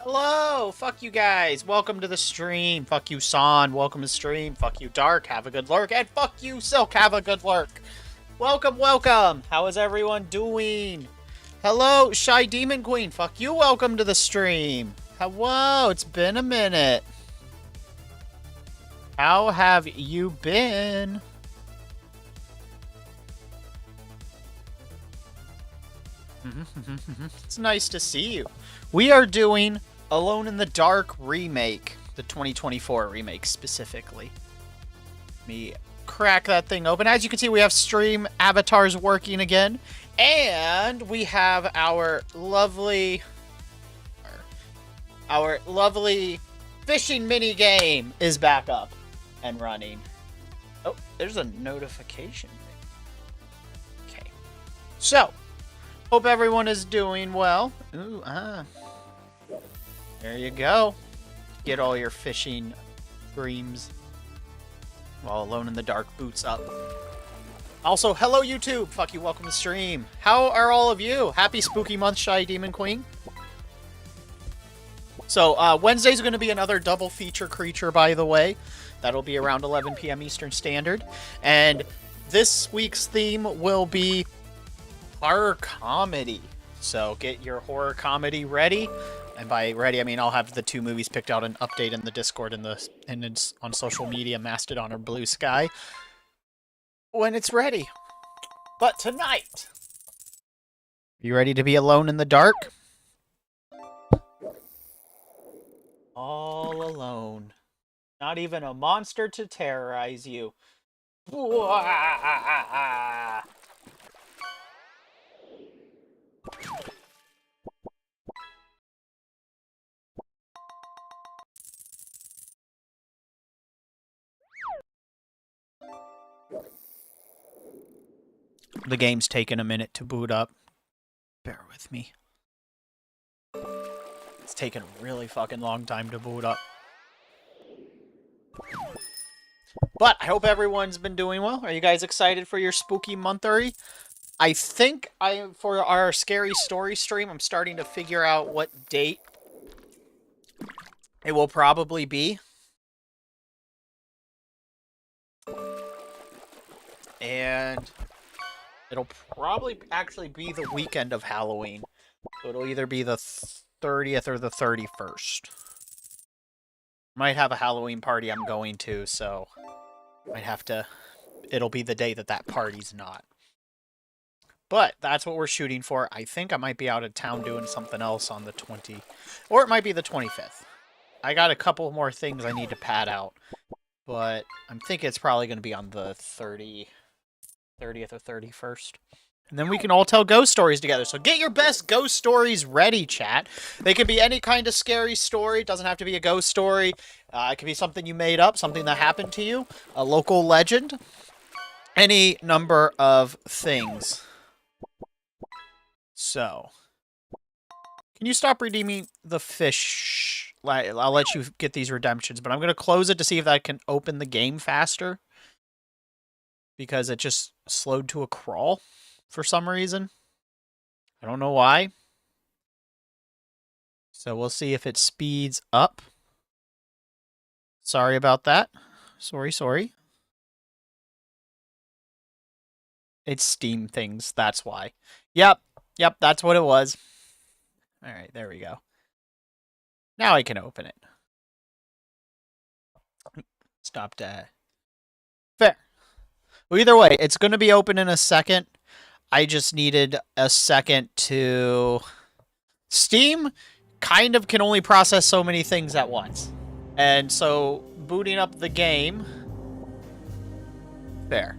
Hello! Fuck you guys! Welcome to the stream. Fuck you, San. Welcome to the stream. Fuck you, Dark. Have a good lurk. And fuck you, Silk. Have a good lurk. Welcome, welcome! How is everyone doing? Hello, Shy Demon Queen. Fuck you, welcome to the stream. Hello, it's been a minute. How have you been? It's nice to see you. We are doing Alone in the Dark remake, the 2024 remake specifically. Let me crack that thing open. As you can see, we have stream avatars working again, and we have our lovely fishing mini game is back up and running. Oh, there's a notification. Okay, so hope everyone is doing well. Ooh, there you go. Get all your fishing dreams while Alone in the Dark boots up. Also, hello YouTube! Fuck you, welcome to the stream. How are all of you? Happy spooky month, Shy Demon Queen. So, Wednesday's going to be another double feature creature, by the way. That'll be around 11 p.m. Eastern Standard. And this week's theme will be horror comedy. So get your horror comedy ready. And by ready, I mean I'll have the two movies picked out and update in the Discord and it's on social media, Mastodon or Blue Sky, when it's ready. But tonight, you ready to be alone in the dark? All alone. Not even a monster to terrorize you. The game's taking a minute to boot up. Bear with me. It's taken a really fucking long time to boot up. But I hope everyone's been doing well. Are you guys excited for your spooky monthery? I think for our scary story stream, I'm starting to figure out what date it will probably be. And it'll probably actually be the weekend of Halloween. So it'll either be the 30th or the 31st. Might have a Halloween party I'm going to, so might have to... It'll be the day that party's not. But that's what we're shooting for. I think I might be out of town doing something else on the 20th. Or it might be the 25th. I got a couple more things I need to pad out. But I'm thinking it's probably going to be on the 30th or 31st. And then we can all tell ghost stories together. So get your best ghost stories ready, chat. They can be any kind of scary story. It doesn't have to be a ghost story. It could be something you made up, something that happened to you, a local legend. Any number of things. So, can you stop redeeming the fish? I'll let you get these redemptions, but I'm going to close it to see if I can open the game faster. Because it just slowed to a crawl for some reason. I don't know why. So we'll see if it speeds up. Sorry about that. Sorry. It's Steam things, that's why. Yep, that's what it was. Alright, there we go. Now I can open it. Stop that. Fair. Well, either way, it's going to be open in a second. I just needed a second to... Steam kind of can only process so many things at once. And so, booting up the game... Fair.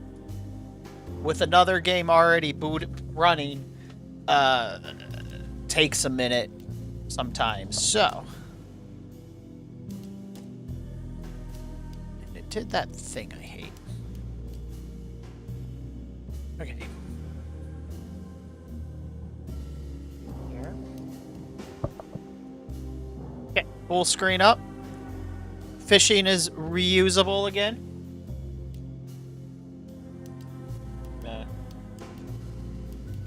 With another game already running, takes a minute sometimes. So... And it did that thing I hate. Okay. Okay, full screen up. Fishing is reusable again.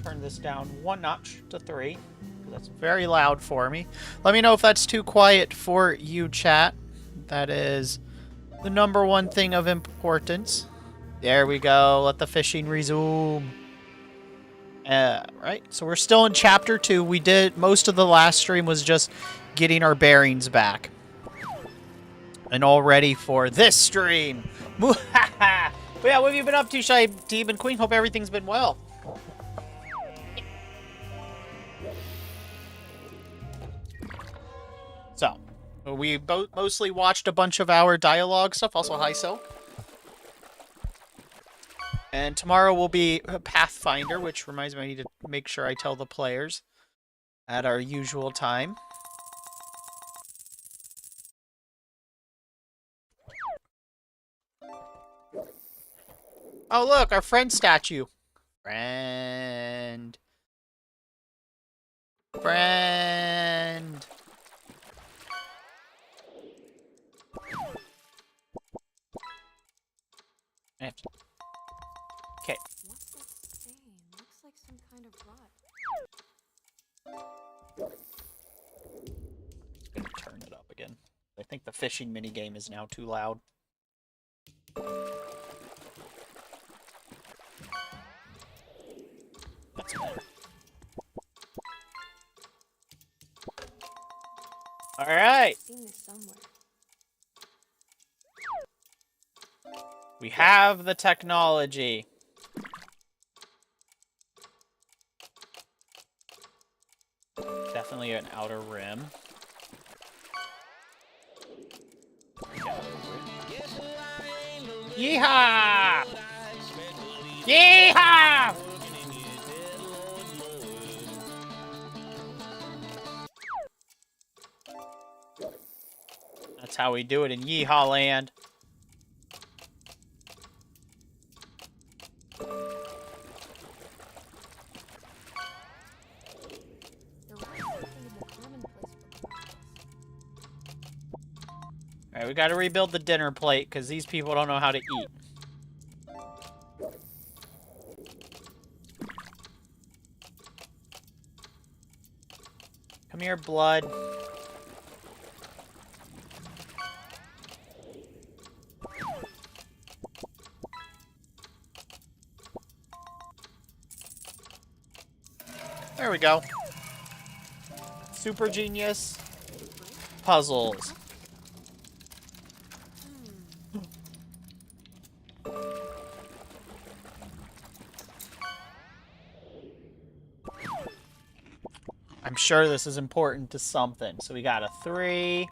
Turn this down one notch to 3. That's very loud for me. Let me know if that's too quiet for you, chat. That is the number one thing of importance. There we go. Let the fishing resume. Right. So we're still in chapter 2. We did most of the last stream was just getting our bearings back. And all ready for this stream. But yeah, what have you been up to, Shy Demon Queen? Hope everything's been well. So, we mostly watched a bunch of our dialogue stuff. Also, hi, Silk. And tomorrow will be Pathfinder, which reminds me I need to make sure I tell the players at our usual time. Oh, look, our friend statue. Friend. Friend. I have to... Okay. What's this stain? Looks like some kind of rot. I'm gonna turn it up again. I think the fishing minigame is now too loud. That's better. Alright! Seen this somewhere. We have the technology. Definitely an outer rim. Yeehaw! Yeehaw! That's how we do it in Yeehaw Land. Alright, we gotta rebuild the dinner plate, because these people don't know how to eat. Come here, blood. There we go. Super genius puzzles. I'm sure this is important to something. So we got a 3,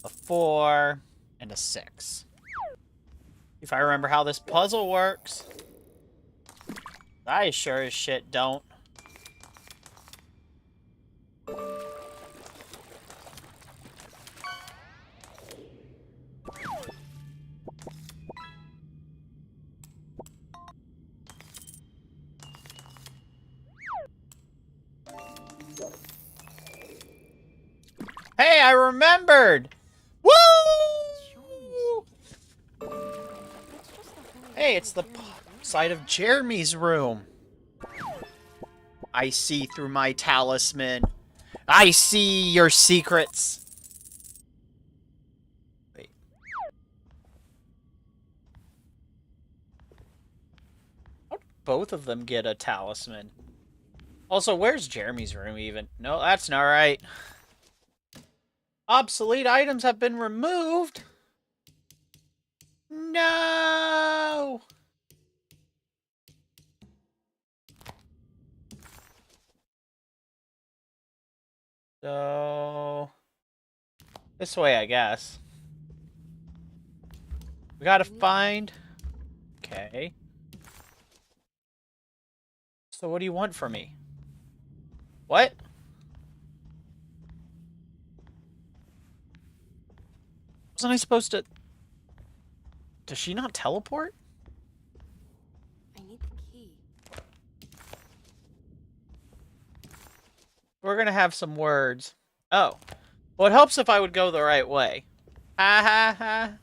a 4, and a 6. If I remember how this puzzle works. I sure as shit don't. Hey, I remembered! Woo! Hey, it's the side of Jeremy's room. I see through my talisman. I see your secrets. Wait. How did both of them get a talisman? Also, where's Jeremy's room even? No, that's not right. Obsolete items have been removed. No! So... this way, I guess. We gotta find... okay. So what do you want from me? What? Wasn't I supposed to... does she not teleport? I need the key. We're gonna have some words. Oh. Well, it helps if I would go the right way. Ha ha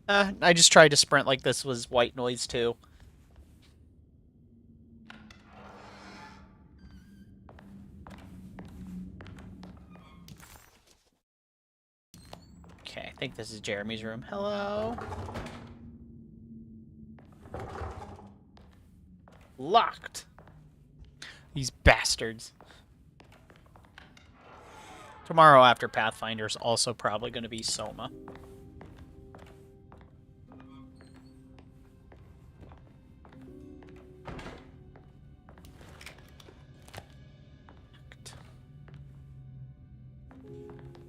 ha. I just tried to sprint like this was white noise too. Okay, I think this is Jeremy's room. Hello? Locked! These bastards. Tomorrow after Pathfinder's also probably going to be Soma.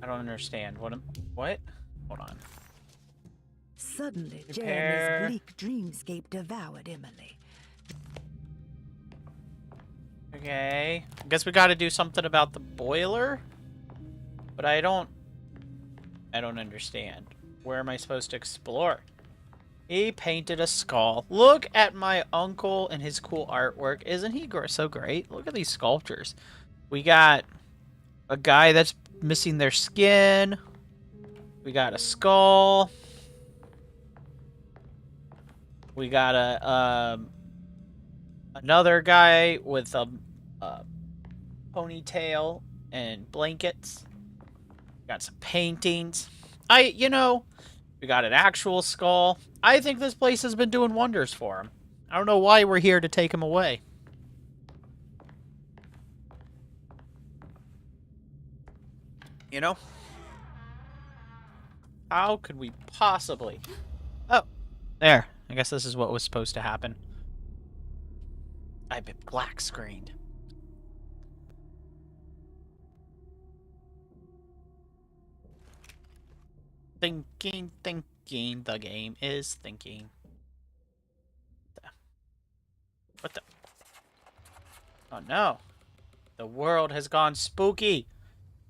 I don't understand. What? Hold on. Suddenly, Repair. Jeremy's bleak dreamscape devoured Emily. Okay. I guess we gotta do something about the boiler? But I don't understand. Where am I supposed to explore? He painted a skull. Look at my uncle and his cool artwork. Isn't he so great? Look at these sculptures. We got a guy that's missing their skin. We got a skull. We got another guy with a ponytail and blankets. Got some paintings. We got an actual skull. I think this place has been doing wonders for him. I don't know why we're here to take him away. You know? How could we possibly... Oh, there. I guess this is what was supposed to happen. I've been black screened. Thinking, the game is thinking. What the? Oh no. The world has gone spooky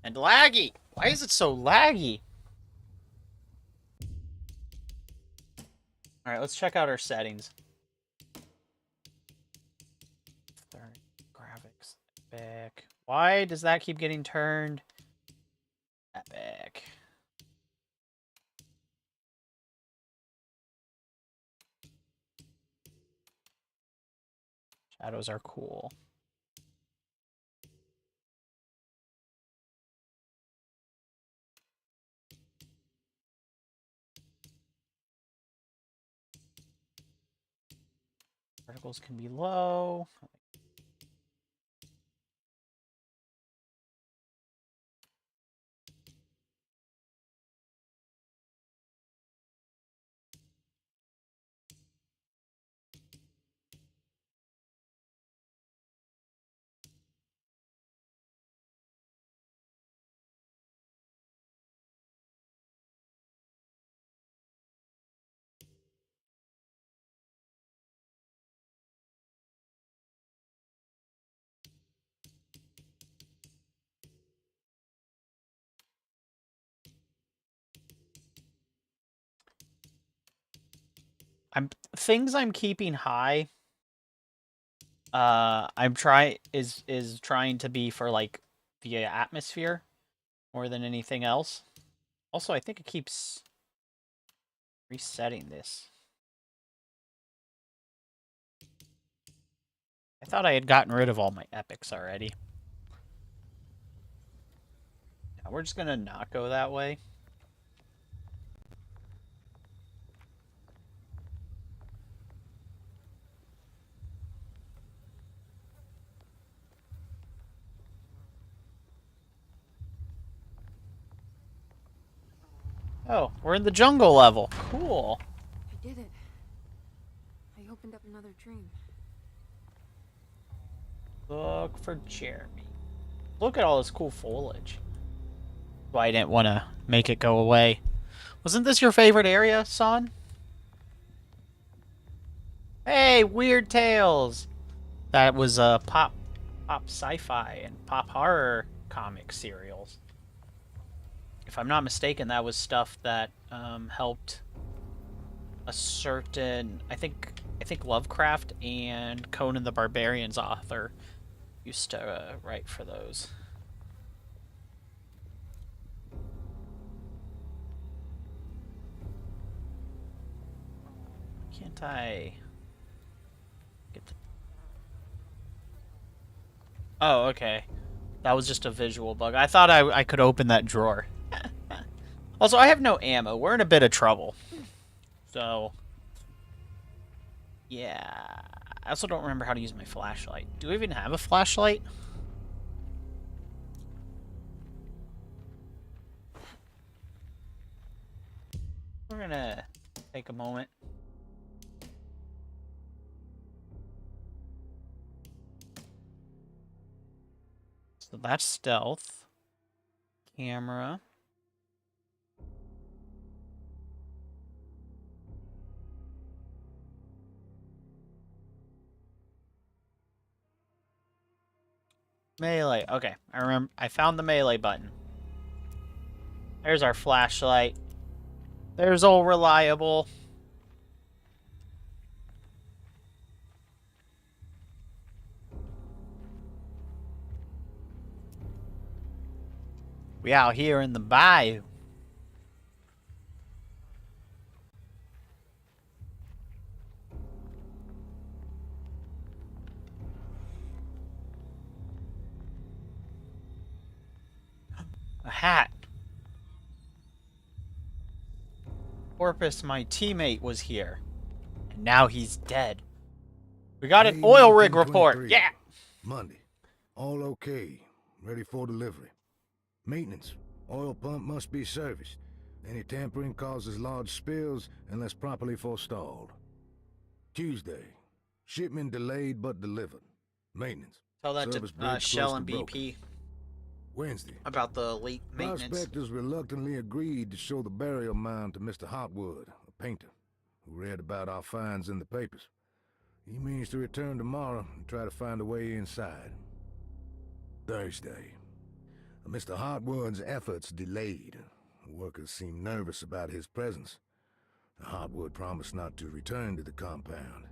and laggy. Why is it so laggy? Alright, let's check out our settings. Graphics. Epic. Why does that keep getting turned? Epic. Shadows are cool. Particles can be low. Things I'm keeping high. I'm trying to be for like the atmosphere more than anything else. Also, I think it keeps resetting this. I thought I had gotten rid of all my epics already. Yeah, we're just gonna not go that way. Oh, we're in the jungle level. Cool. I did it. I opened up another dream. Look for Jeremy. Look at all this cool foliage. Why I didn't want to make it go away. Wasn't this your favorite area, son? Hey, Weird Tales! That was pop sci-fi and pop horror comic serials. If I'm not mistaken, that was stuff that helped a certain I think Lovecraft and Conan the Barbarian's author used to write for those. Can't I get the... Oh, okay. That was just a visual bug. I thought I could open that drawer. Also, I have no ammo. We're in a bit of trouble. So, yeah. I also don't remember how to use my flashlight. Do we even have a flashlight? We're gonna take a moment. So that's stealth. Camera. Melee. Okay, I remember. I found the melee button. There's our flashlight. There's old reliable. We out here in the bayou. A hat. Corpus, my teammate, was here. And now he's dead. We got an May oil rig report. 1923, Yeah. Monday. All okay. Ready for delivery. Maintenance. Oil pump must be serviced. Any tampering causes large spills unless properly forestalled. Tuesday. Shipment delayed but delivered. Maintenance. Tell that Service to bridge Shell close and to broken. BP Wednesday. about the late maintenance. Prospectors reluctantly agreed to show the burial mound to Mr. Hotwood, a painter, who read about our finds in the papers. He means to return tomorrow and try to find a way inside. Thursday. Mr. Hotwood's efforts delayed. Workers seem nervous about his presence. Hotwood promised not to return to the compound.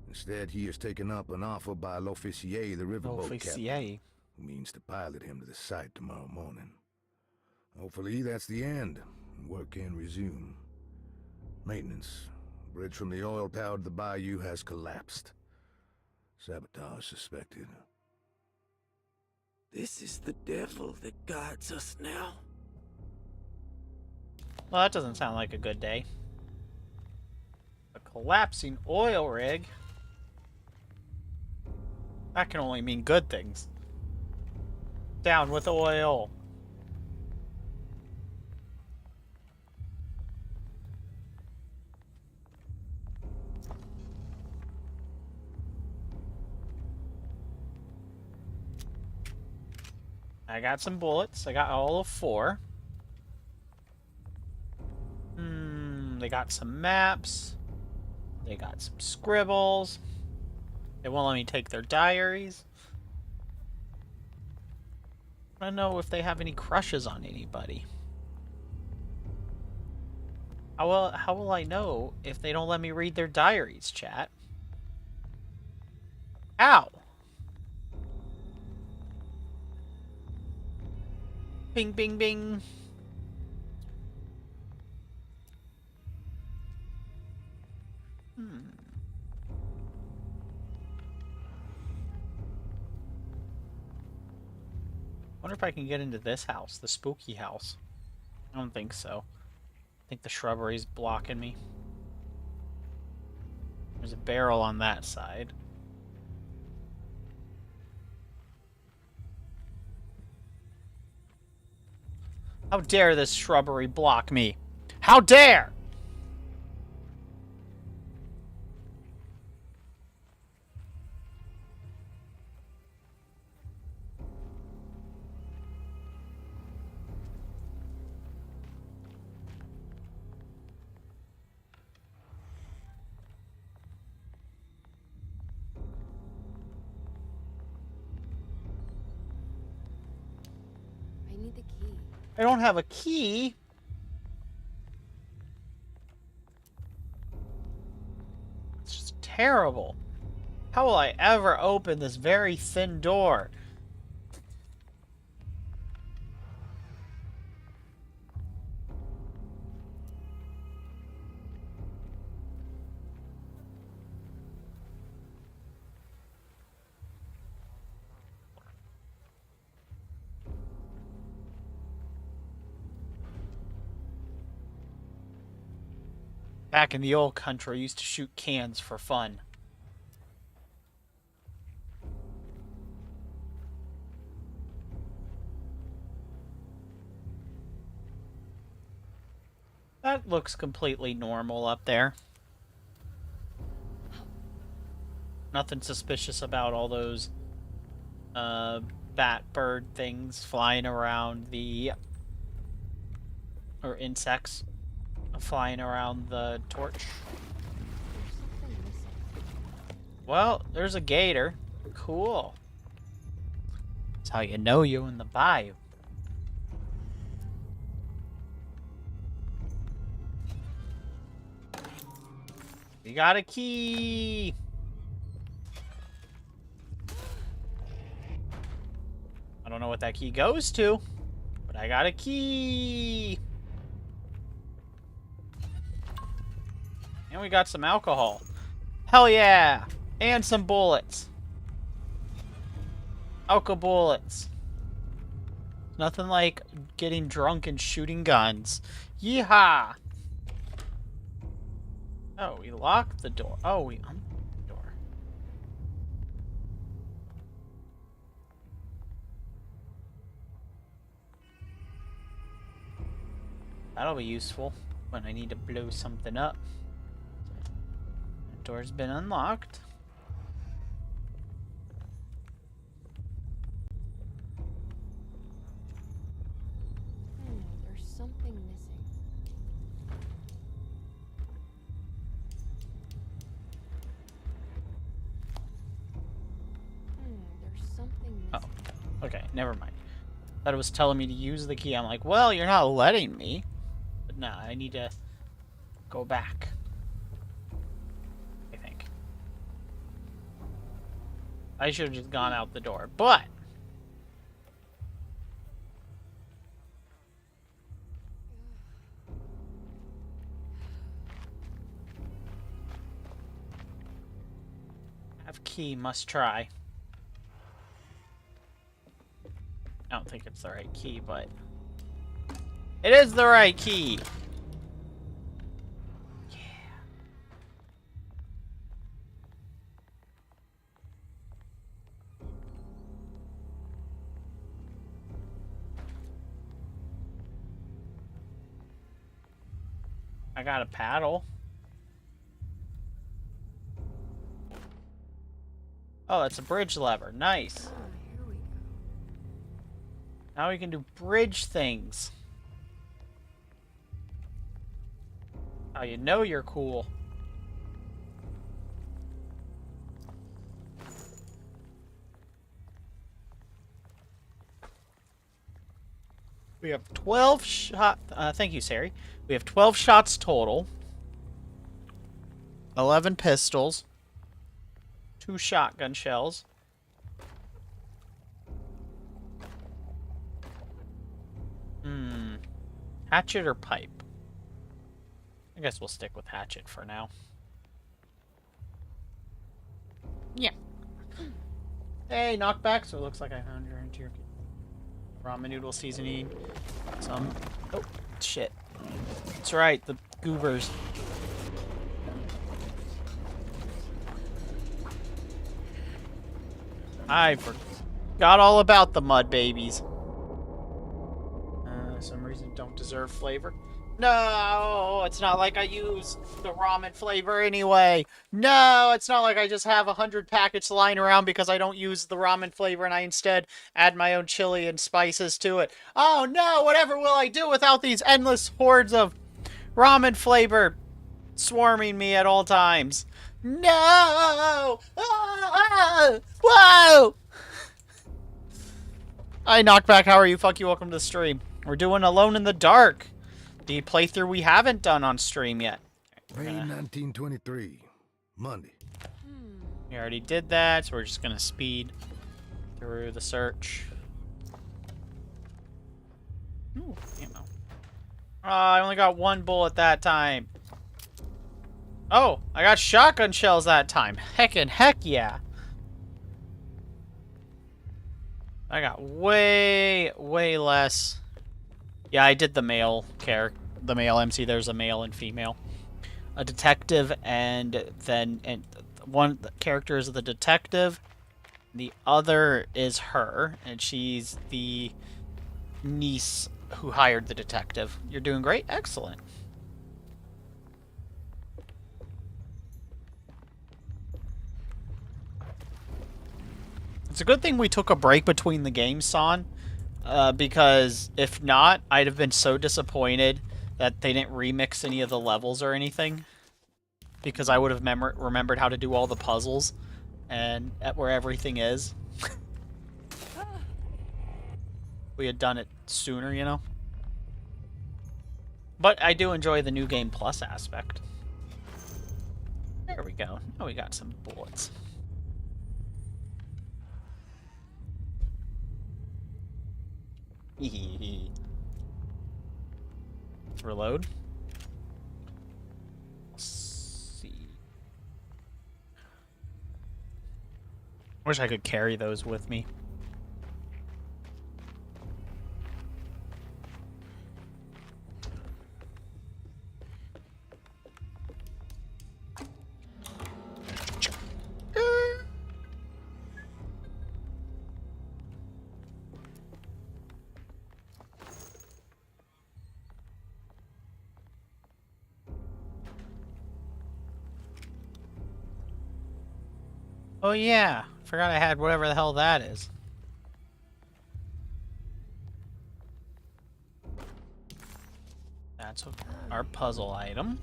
Instead, he has taken up an offer by L'Officier, the riverboat captain, Officier. who means to pilot him to the site tomorrow morning. Hopefully that's the end, and work can resume. Maintenance. Bridge from the oil tower to the bayou has collapsed. Sabotage suspected. This is the devil that guides us now. Well, that doesn't sound like a good day. A collapsing oil rig. That can only mean good things. Down with oil. I got some bullets. I got all of 4. They got some maps. They got some scribbles. They won't let me take their diaries. I don't know if they have any crushes on anybody. How will I know if they don't let me read their diaries, chat? Ow! Bing, bing, bing. Wonder if I can get into this house, the spooky house. I don't think so. I think the shrubbery's blocking me. There's a barrel on that side. How dare this shrubbery block me? How dare! I need the key. I don't have a key. It's just terrible. How will I ever open this very thin door? Back in the old country, I used to shoot cans for fun. That looks completely normal up there. Nothing suspicious about all those bat bird things flying around the... or insects flying around the torch. Well, there's a gator. Cool. That's how you know you're in the bayou. We got a key! I don't know what that key goes to, but I got a key! And we got some alcohol. Hell yeah! And some bullets. Alcohol bullets. Nothing like getting drunk and shooting guns. Yeehaw! Oh, we locked the door. Oh, we unlocked the door. That'll be useful when I need to blow something up. The door's been unlocked. There's something missing. There's something missing. Oh, okay, never mind. Thought it was telling me to use the key. I'm like, well, you're not letting me. But nah, I need to go back. I think. I should have just gone out the door, but... have key, must try. I don't think it's the right key, but... it is the right key! Yeah. I got a paddle. Oh, that's a bridge lever. Nice. Here we go. Now we can do bridge things. How you know you're cool. We have 12 shot. Thank you, Sari. We have 12 shots total. 11 pistols. 2 shotgun shells. Hatchet or pipe? I guess we'll stick with hatchet for now. Yeah. Hey, knockback. So it looks like I found your into your ramen noodle seasoning. Some. Oh, shit. That's right. The goobers. I forgot all about the mud babies. Some reason don't deserve flavor. No, it's not like I use the ramen flavor anyway. No, it's not like I just have 100 packets lying around because I don't use the ramen flavor and I instead add my own chili and spices to it. Oh no, whatever will I do without these endless hordes of ramen flavor swarming me at all times? No! Ah! Whoa! Hi, Knockback, how are you? Fuck you, welcome to the stream. We're doing Alone in the Dark. The playthrough we haven't done on stream yet. May 1923, Monday. We already did that, so we're just gonna speed through the search. Ooh, ammo. Oh, I only got 1 bullet that time. Oh, I got shotgun shells that time. Heck yeah. I got way less. Yeah, I did the male MC. There's a male and female. a detective, and one character is the detective, the other is her, and she's the niece who hired the detective. You're doing great. Excellent. It's a good thing we took a break between the games, Son, because if not, I'd have been so disappointed that they didn't remix any of the levels or anything, because I would have remembered how to do all the puzzles and at where everything is. We had done it sooner, you know? But I do enjoy the new game plus aspect. There we go. Now we got some bullets. Let's reload. Let's see. Wish I could carry those with me. Oh yeah, forgot I had whatever the hell that is. That's our puzzle item.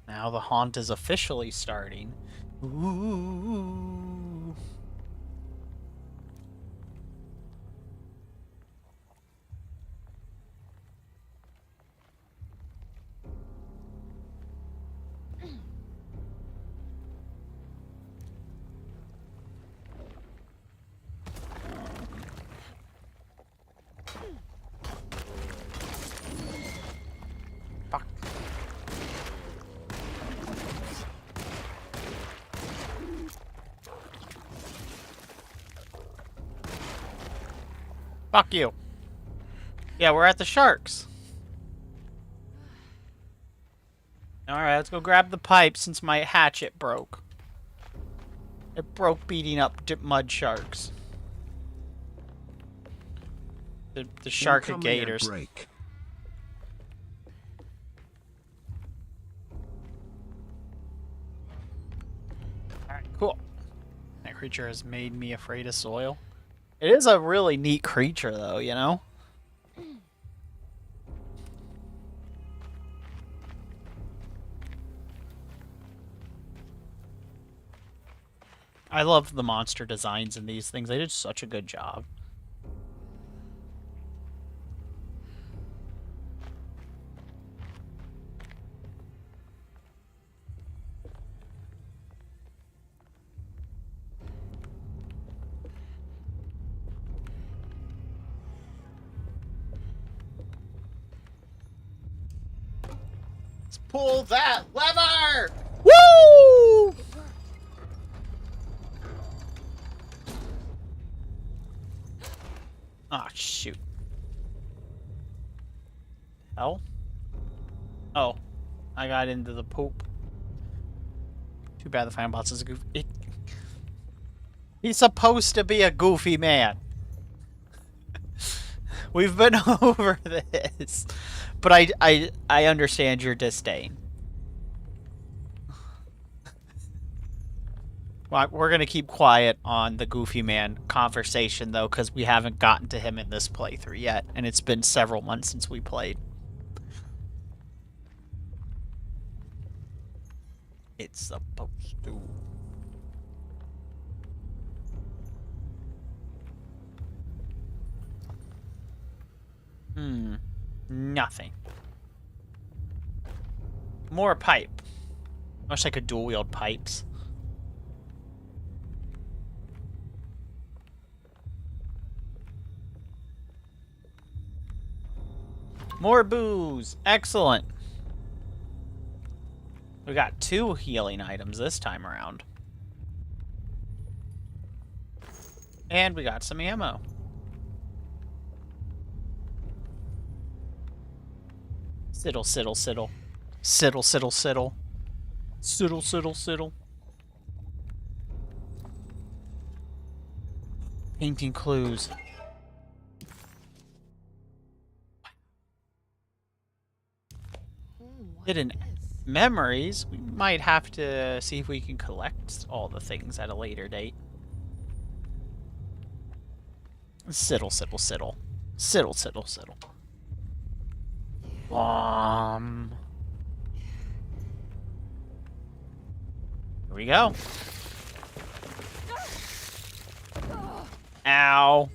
Now the haunt is officially starting. Ooh. Fuck. Fuck you. Yeah, we're at the sharks. Alright, let's go grab the pipe since my hatchet broke. It broke beating up mud sharks. The shark gators. Break. Alright, cool. That creature has made me afraid of soil. It is a really neat creature, though, you know? I love the monster designs in these things. They did such a good job. Let's pull that lever! Woo! Ah, shoot. Hell? Oh. I got into the poop. Too bad the final boss is a goofy. He's supposed to be a goofy man. We've been over this. But I understand your disdain. Well, we're going to keep quiet on the Goofy Man conversation, though, because we haven't gotten to him in this playthrough yet, and it's been several months since we played. It's supposed to. Nothing. More pipe. I wish I could dual-wield pipes. More booze. Excellent. We got 2 healing items this time around. And we got some ammo. Siddle, siddle, siddle. Siddle, siddle, siddle. Siddle, siddle, siddle. Painting clues. Hidden memories. We might have to see if we can collect all the things at a later date. Siddle, siddle, siddle. Siddle, siddle, siddle. Here we go. Ow.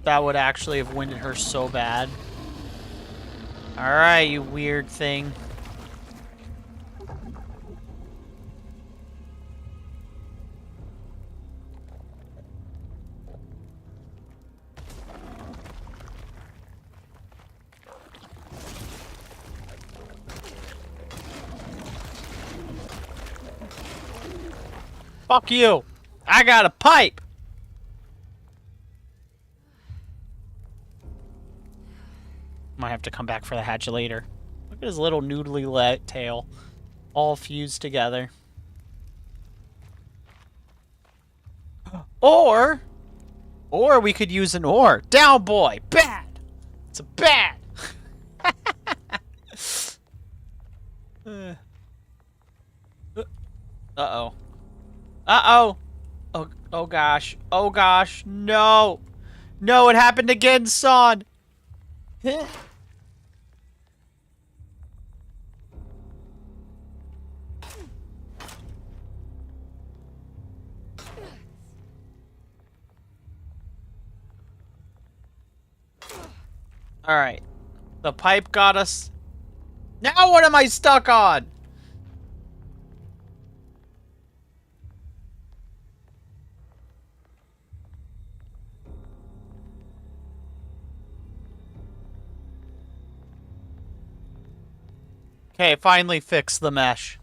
That would actually have winded her so bad. Alright, you weird thing. Fuck you! I got a pipe! Might have to come back for the hatch later. Look at his little noodly tail. All fused together. Or we could use an ore. Down, boy! Bad! It's a bad! Uh-oh. Uh-oh! Oh gosh. Oh gosh. No! No, it happened again, son! Alright. The pipe got us. Now what am I stuck on? Okay, finally fixed the mesh.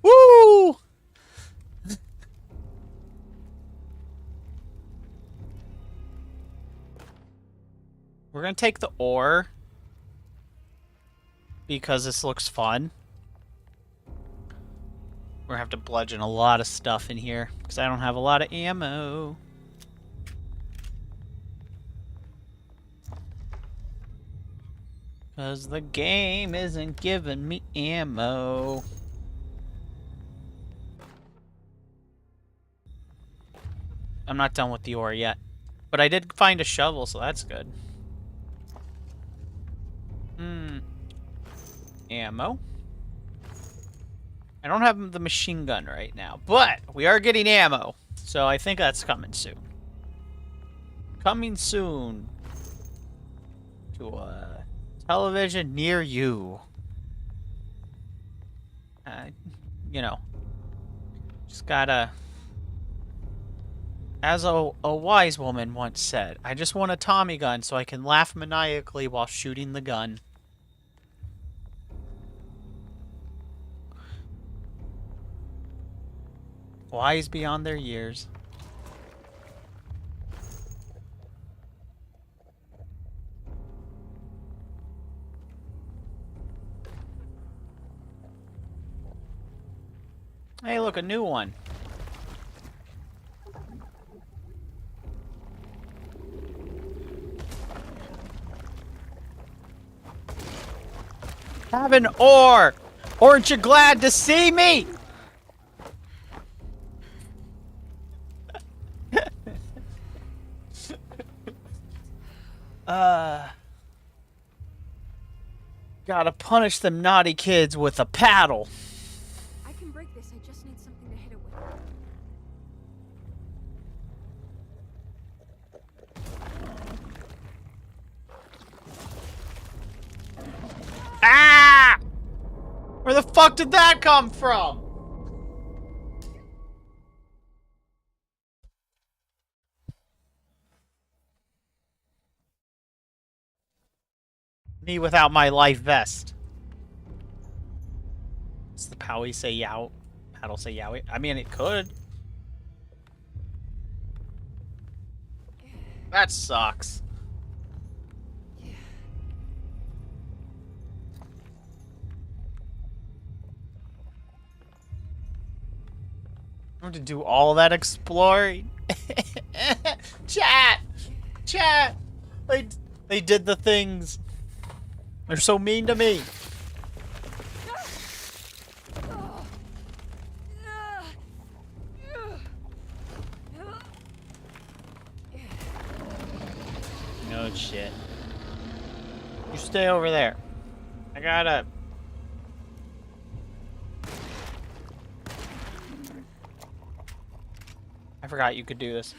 Woo! We're gonna take the ore because this looks fun. We're gonna have to bludgeon a lot of stuff in here because I don't have a lot of ammo. Because the game isn't giving me ammo. I'm not done with the ore yet. But I did find a shovel, so that's good. Ammo. I don't have the machine gun right now, but we are getting ammo. So I think that's coming soon. Coming soon. To a television near you. You know. Just gotta... As a wise woman once said, I just want a Tommy gun so I can laugh maniacally while shooting the gun. Wise beyond their years. Hey, look, a new one. Have an ore! Aren't you glad to see me? Gotta punish them naughty kids with a paddle. I can break this. I just need something to hit it with. Ah! Where the fuck did that come from? Me without my life vest. Does the Powie say yow? Paddle say yowie? I mean, it could. That sucks. I have to do all that exploring. Chat! Chat! They did the things. They're so mean to me. No shit. You stay over there. I gotta... I forgot you could do this.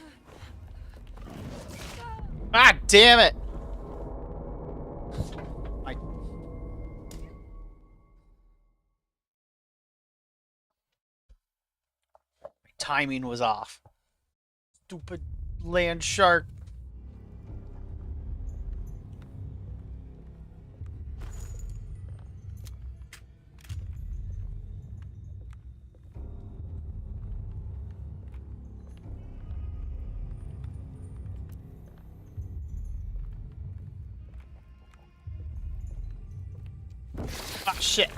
Ah, damn it! My timing was off. Stupid land shark. Ah, shit.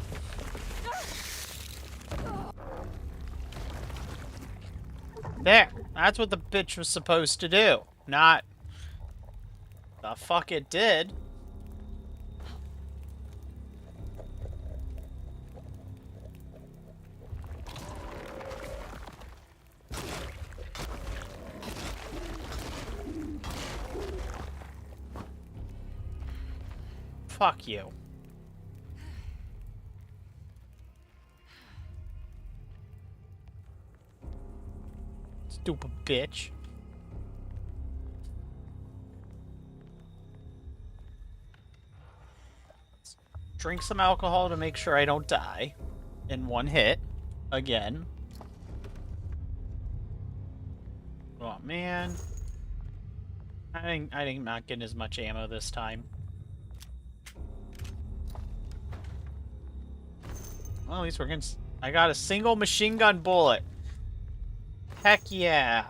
There. That's what the bitch was supposed to do. Not... the fuck it did. Fuck you. Stupid bitch. Drink some alcohol to make sure I don't die in one hit again. Oh man, I think not getting as much ammo this time. Well, at least we're getting... I got a single machine gun bullet. Heck yeah.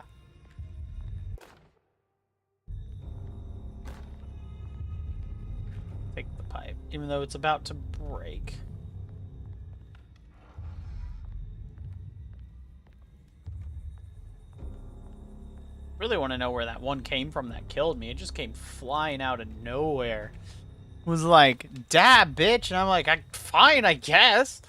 Take the pipe, even though it's about to break. Really want to know where that one came from that killed me. It just came flying out of nowhere. Was like, dab, bitch. And I'm like, fine, I guess.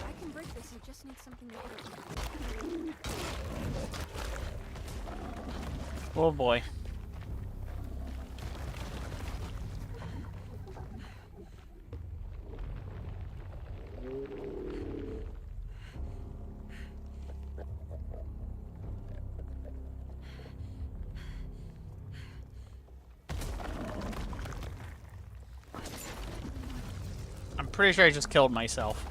I can break this. I just need something to hit it. Oh boy. I'm pretty sure I just killed myself.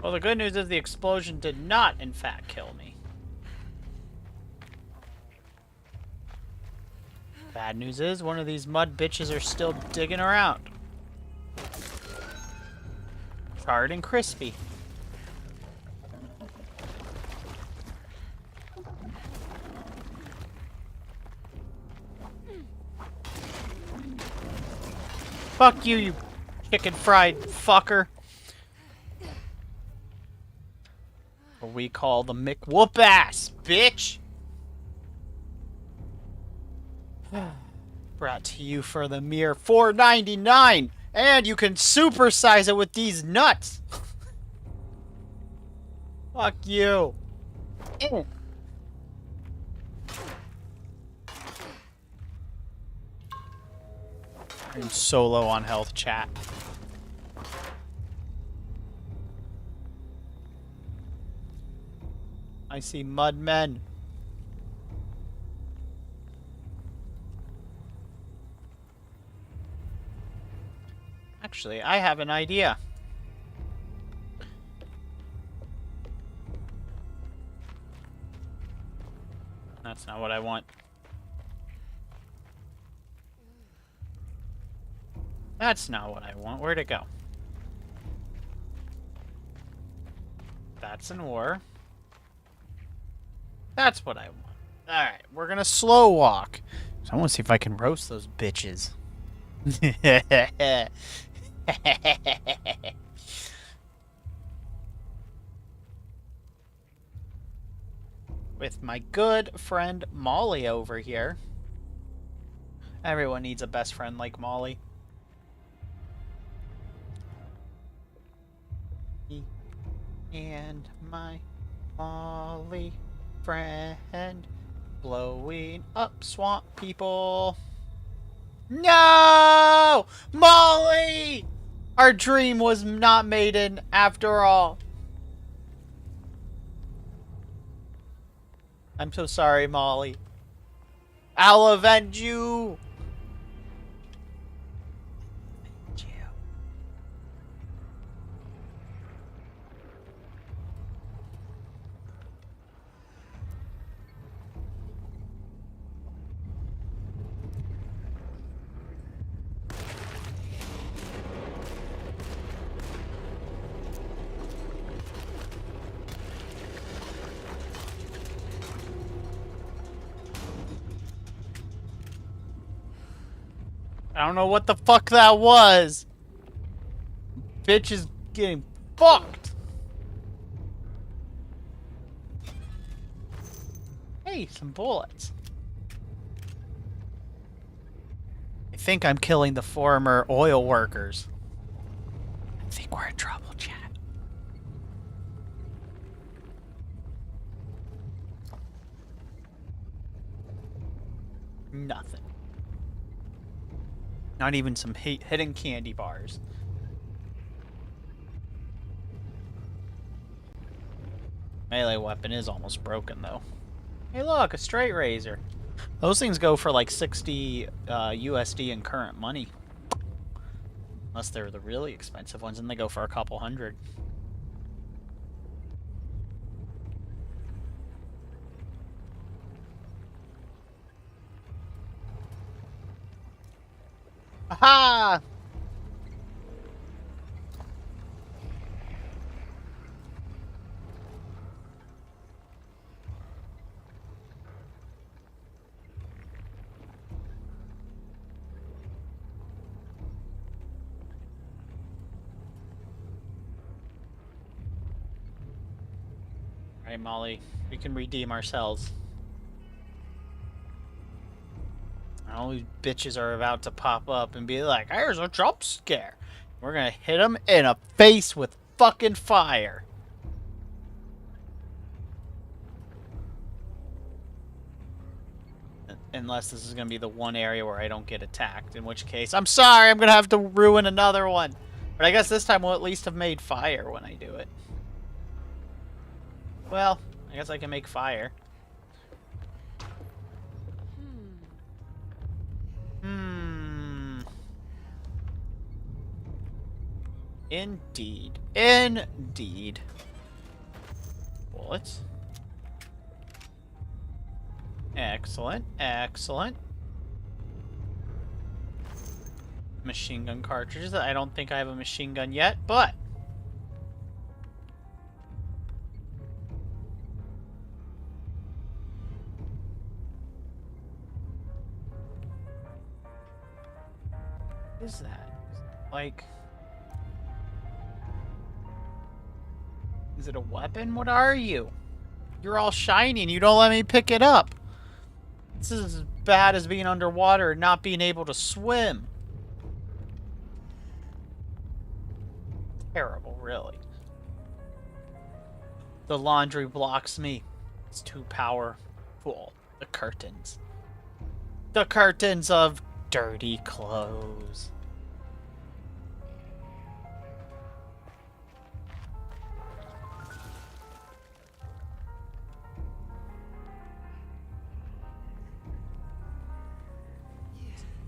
Well, the good news is the explosion did not, in fact, kill me. Bad news is one of these mud bitches are still digging around. Charred and crispy. Fuck you, you chicken fried fucker. What we call the McWhoop-ass, bitch! Brought to you for the mere $4.99, and you can supersize it with these nuts! Fuck you. I'm so low on health, chat. I see mud men. Actually, I have an idea. That's not what I want. That's not what I want. Where'd it go? That's an ore. That's what I want. Alright, we're gonna slow walk. So I want to see if I can roast those bitches. With my good friend Molly over here. Everyone needs a best friend like Molly. Me and my Molly friend blowing up swamp people. No! Molly! Our dream was not maiden after all. I'm so sorry, Molly. I'll avenge you! Avenge you. I don't know what the fuck that was. Bitch is getting fucked. Hey, some bullets. I think I'm killing the former oil workers. I think we're in trouble, chat. Nothing. Not even some hidden candy bars. Melee weapon is almost broken, though. Hey, look, a straight razor. Those things go for like 60 USD in current money. Unless they're the really expensive ones, and they go for a couple hundred. Aha! Alright, Molly. We can redeem ourselves. All these bitches are about to pop up and be like, here's a jump scare. We're gonna hit them in the face with fucking fire. Unless this is gonna be the one area where I don't get attacked, in which case, I'm sorry, I'm gonna have to ruin another one. But I guess this time we'll at least have made fire when I do it. Well, I guess I can make fire. Indeed. Indeed. Bullets. Excellent. Excellent. Machine gun cartridges. I don't think I have a machine gun yet, but... what is that? Like... is it a weapon? What are you? You're all shiny and you don't let me pick it up. This is as bad as being underwater and not being able to swim. Terrible, really. The laundry blocks me. It's too powerful. The curtains. The curtains of dirty clothes.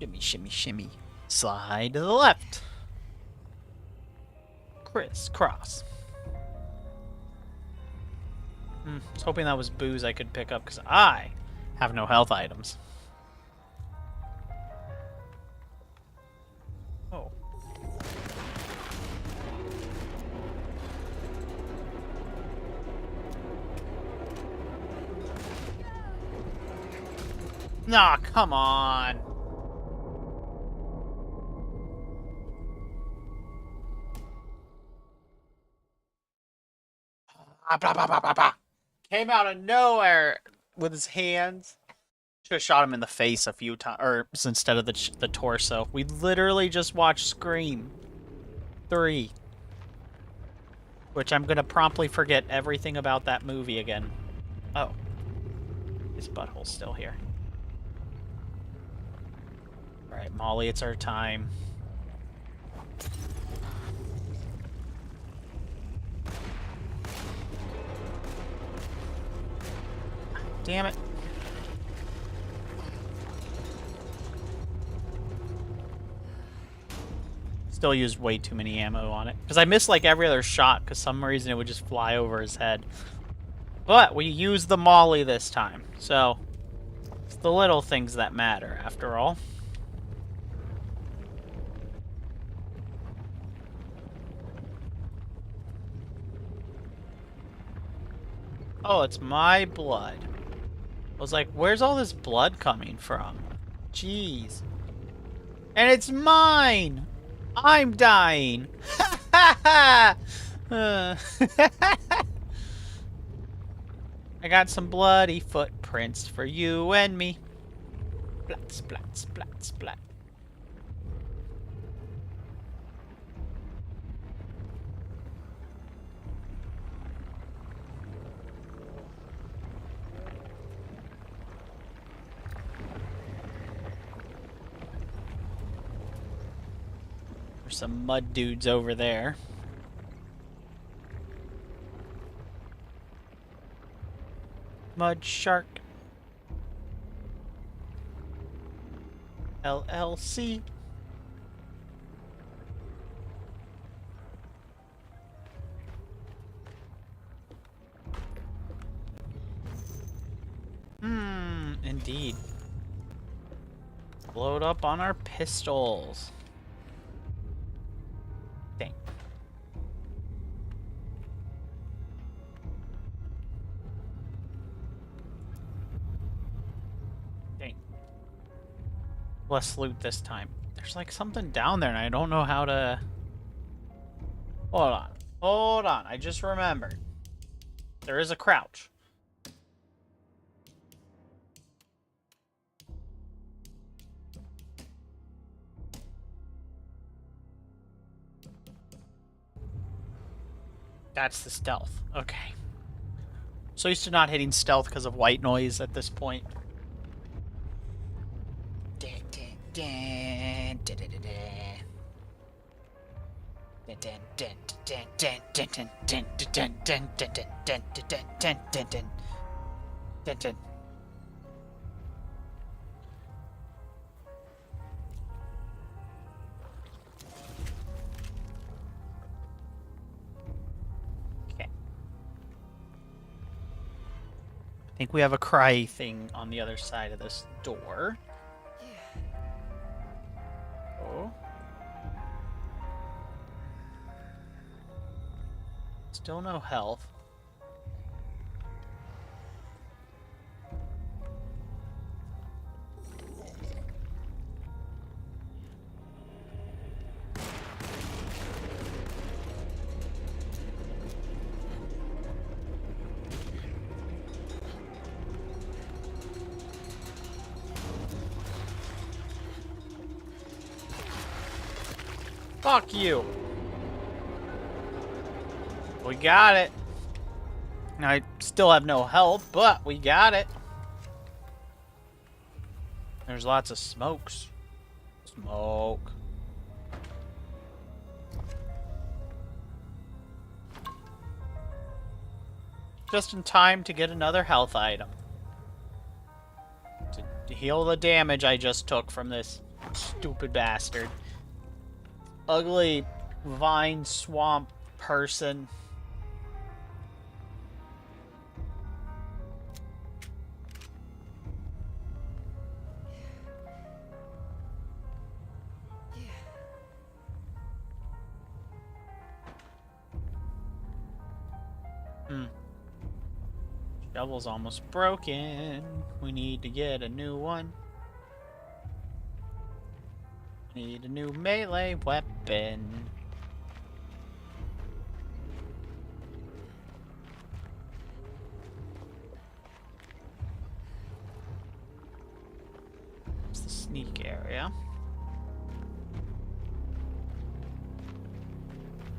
Shimmy, shimmy, shimmy. Slide to the left. Crisscross. I was hoping that was booze I could pick up because I have no health items. Oh. Nah, come on. Blah, blah, blah, blah, blah. Came out of nowhere with his hands. Should have shot him in the face a few times, or instead of the torso. We literally just watched Scream 3, which I'm gonna promptly forget everything about that movie again. Oh, his butthole's still here. All right, Molly, it's our time. Damn it. Still used way too many ammo on it. Because I missed like every other shot, because some reason it would just fly over his head. But we used the Molly this time, so it's the little things that matter, after all. Oh, it's my blood. I was like, where's all this blood coming from? Jeez. And it's mine! I'm dying! Ha ha ha! I got some bloody footprints for you and me. Splat, splat, splat, splat. There's some mud dudes over there. Mud Shark. LLC. Indeed. Load up on our pistols. Dang. Dang. Less loot this time. There's like something down there and I don't know how to... Hold on. Hold on. I just remembered. There is a crouch. That's the stealth. Okay. So used to not hitting stealth because of white noise at this point. I think we have a cry thing on the other side of this door. Oh. Still no health. Fuck you. We got it. I still have no health, but we got it. There's lots of smokes. Smoke. Just in time to get another health item. To heal the damage I just took from this stupid bastard. Ugly vine swamp person. Shovel's almost broken. We need to get a new one. Need a new melee weapon. It's the sneak area.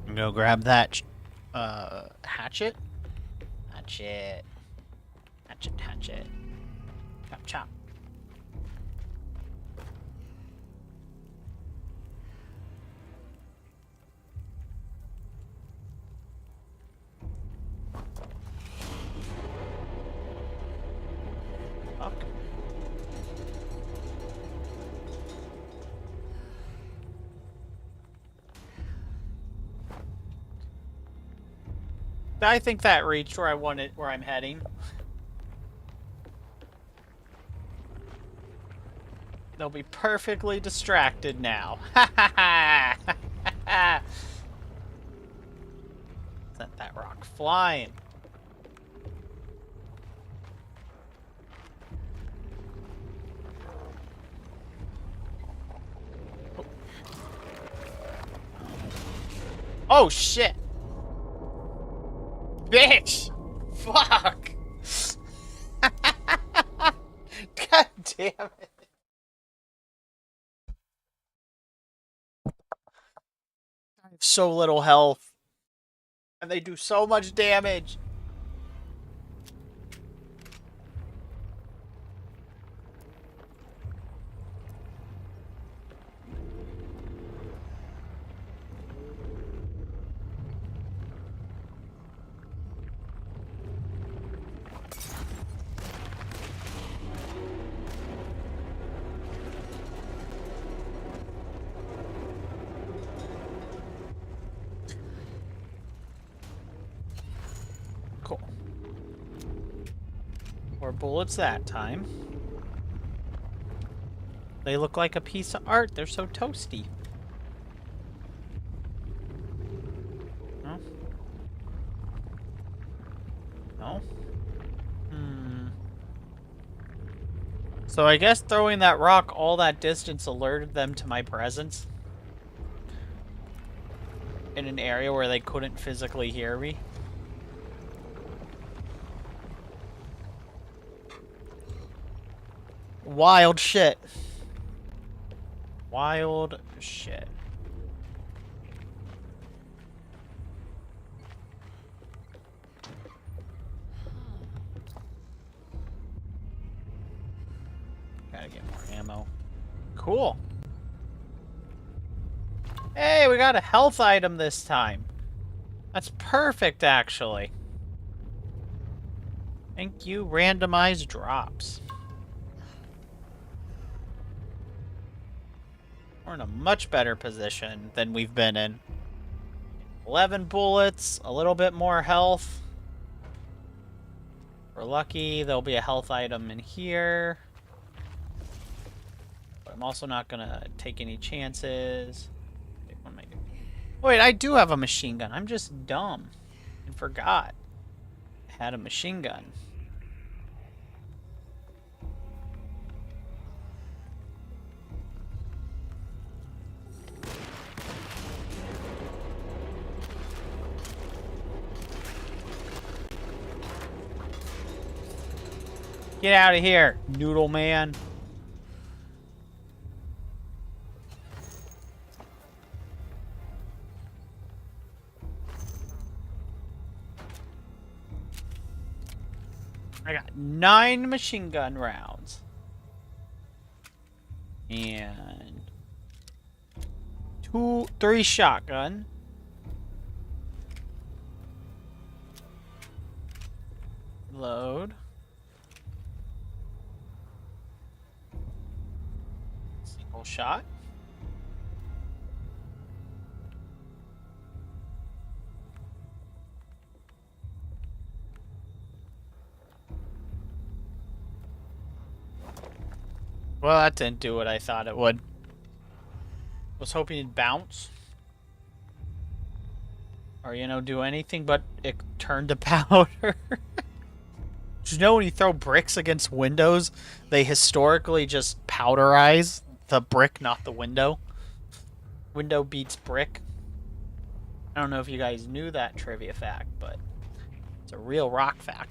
I'm gonna grab that hatchet. Hatchet. Hatchet, hatchet. Chop, chop. Fuck. I think that reached where I wanted, where I'm heading. They'll be perfectly distracted now. Ha ha ha! Sent that rock flying. Oh shit! Bitch! Fuck! God damn it. I have so little health. And they do so much damage. Cool. 4 bullets that time. They look like a piece of art. They're so toasty. No? No? So I guess throwing that rock all that distance alerted them to my presence. In an area where they couldn't physically hear me. Wild shit. Wild shit. Gotta get more ammo. Cool. Hey, we got a health item this time. That's perfect, actually. Thank you, randomized drops. We're in a much better position than we've been in. 11 bullets, a little bit more health. If we're lucky, there'll be a health item in here. But I'm also not gonna take any chances. Wait, what am I doing? Wait, I do have a machine gun. I'm just dumb and forgot I had a machine gun. Get out of here, noodle man. I got 9 machine gun rounds. And 3 shotgun. Load. Single shot. Well, that didn't do what I thought it would. Was hoping it'd bounce. Or, you know, do anything but it turn to powder. Did you know when you throw bricks against windows, they historically just powderize the brick, not the window? Window beats brick. I don't know if you guys knew that trivia fact, but it's a real rock fact.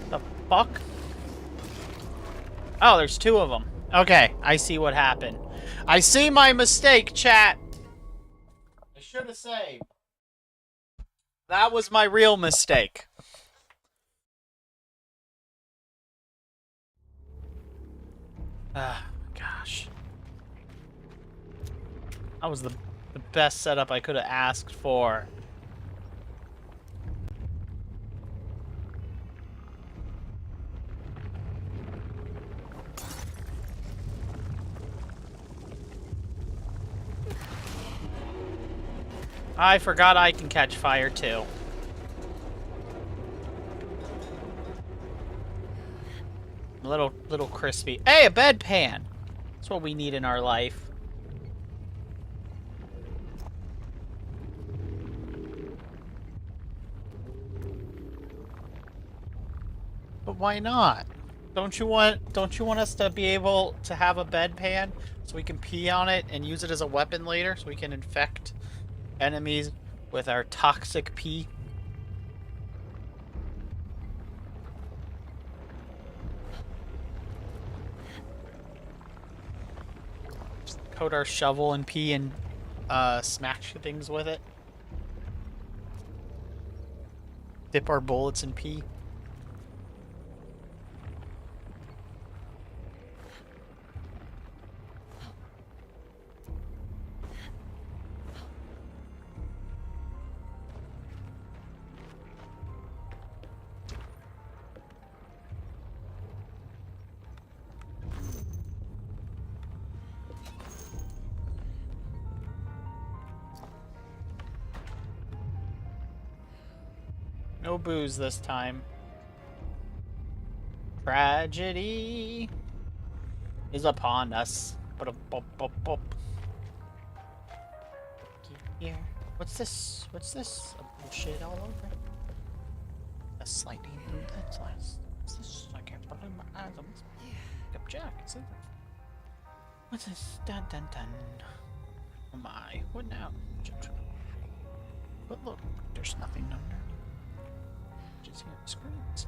The fuck? Oh, there's two of them. Okay, I see what happened. I see my mistake, chat. I should have saved. That was my real mistake. Ah, gosh. That was the best setup I could have asked for. I forgot I can catch fire too. A little crispy. Hey, a bedpan! That's what we need in our life. But why not? Don't you want us to be able to have a bedpan so we can pee on it and use it as a weapon later so we can infect enemies with our toxic pee? Just coat our shovel in pee and smash things with it. Dip our bullets in pee. No booze this time. Tragedy is upon us. Here. What's this? What's this? A bullshit all over. A slightly blue lens. What's this? I can't believe my eyes. Pick up Jack. It's in there. What's this? Dun dun dun. Oh my. What now? But look, there's nothing under. Just here at the screens.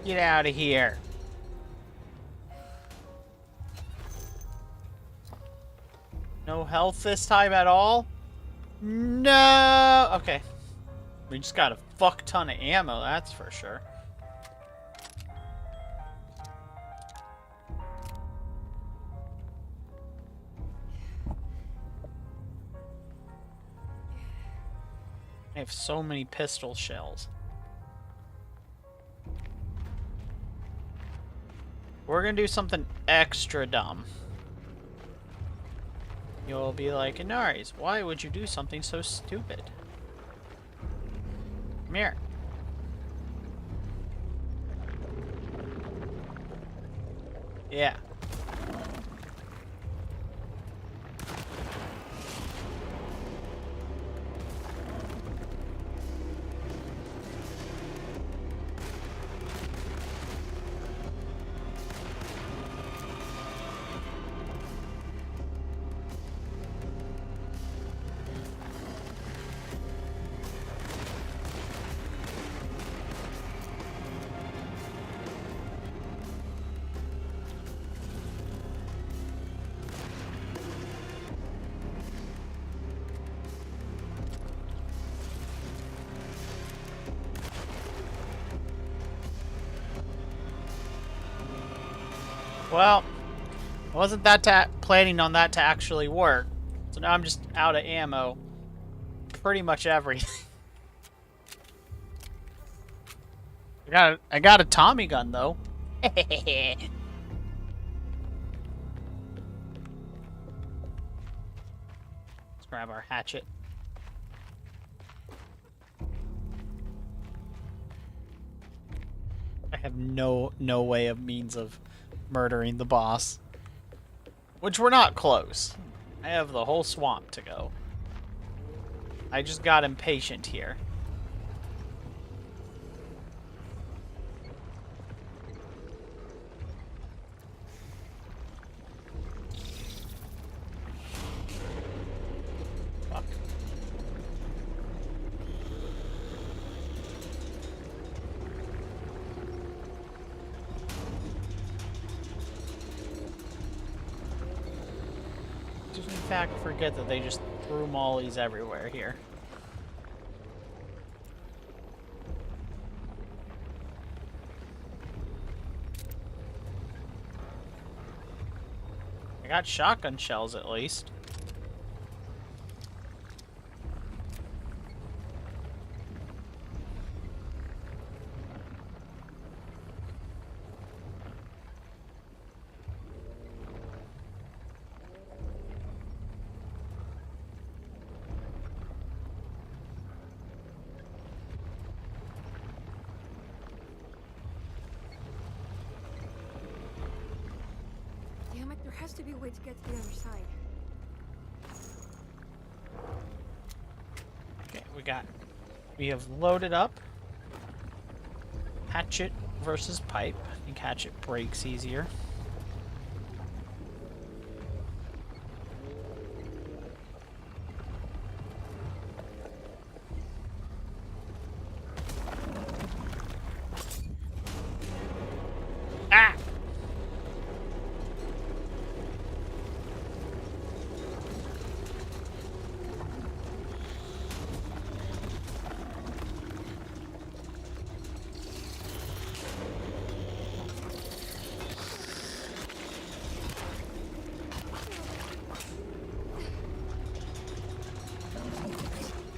Get out of here. No health this time at all? No. Okay. We just got a fuck ton of ammo, that's for sure. I have so many pistol shells. We're gonna do something extra dumb. You'll be like, Inaries, why would you do something so stupid? Come here. Yeah. Well, I wasn't planning on that to actually work. So now I'm just out of ammo. Pretty much everything. I got a Tommy gun though. Let's grab our hatchet. I have no way of means of murdering the boss. Which we're not close. I have the whole swamp to go. I just got impatient here. Fuck. Just in fact forget that they just threw mollies everywhere here. I got shotgun shells at least. Damn it, there has to be a way to get to the other side. Okay, we have loaded up hatchet versus pipe. I think hatchet breaks easier. Ah!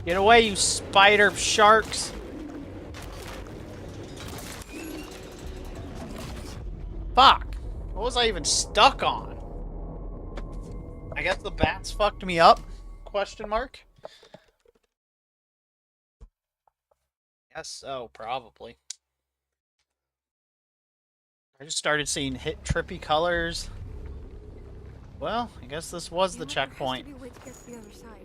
Get away, you spider sharks! Fuck! What was I even stuck on? I guess the bats fucked me up? Question mark? Guess so, probably. I just started seeing trippy colors. Well, I guess this was the checkpoint. There has to be a way to get to the other side.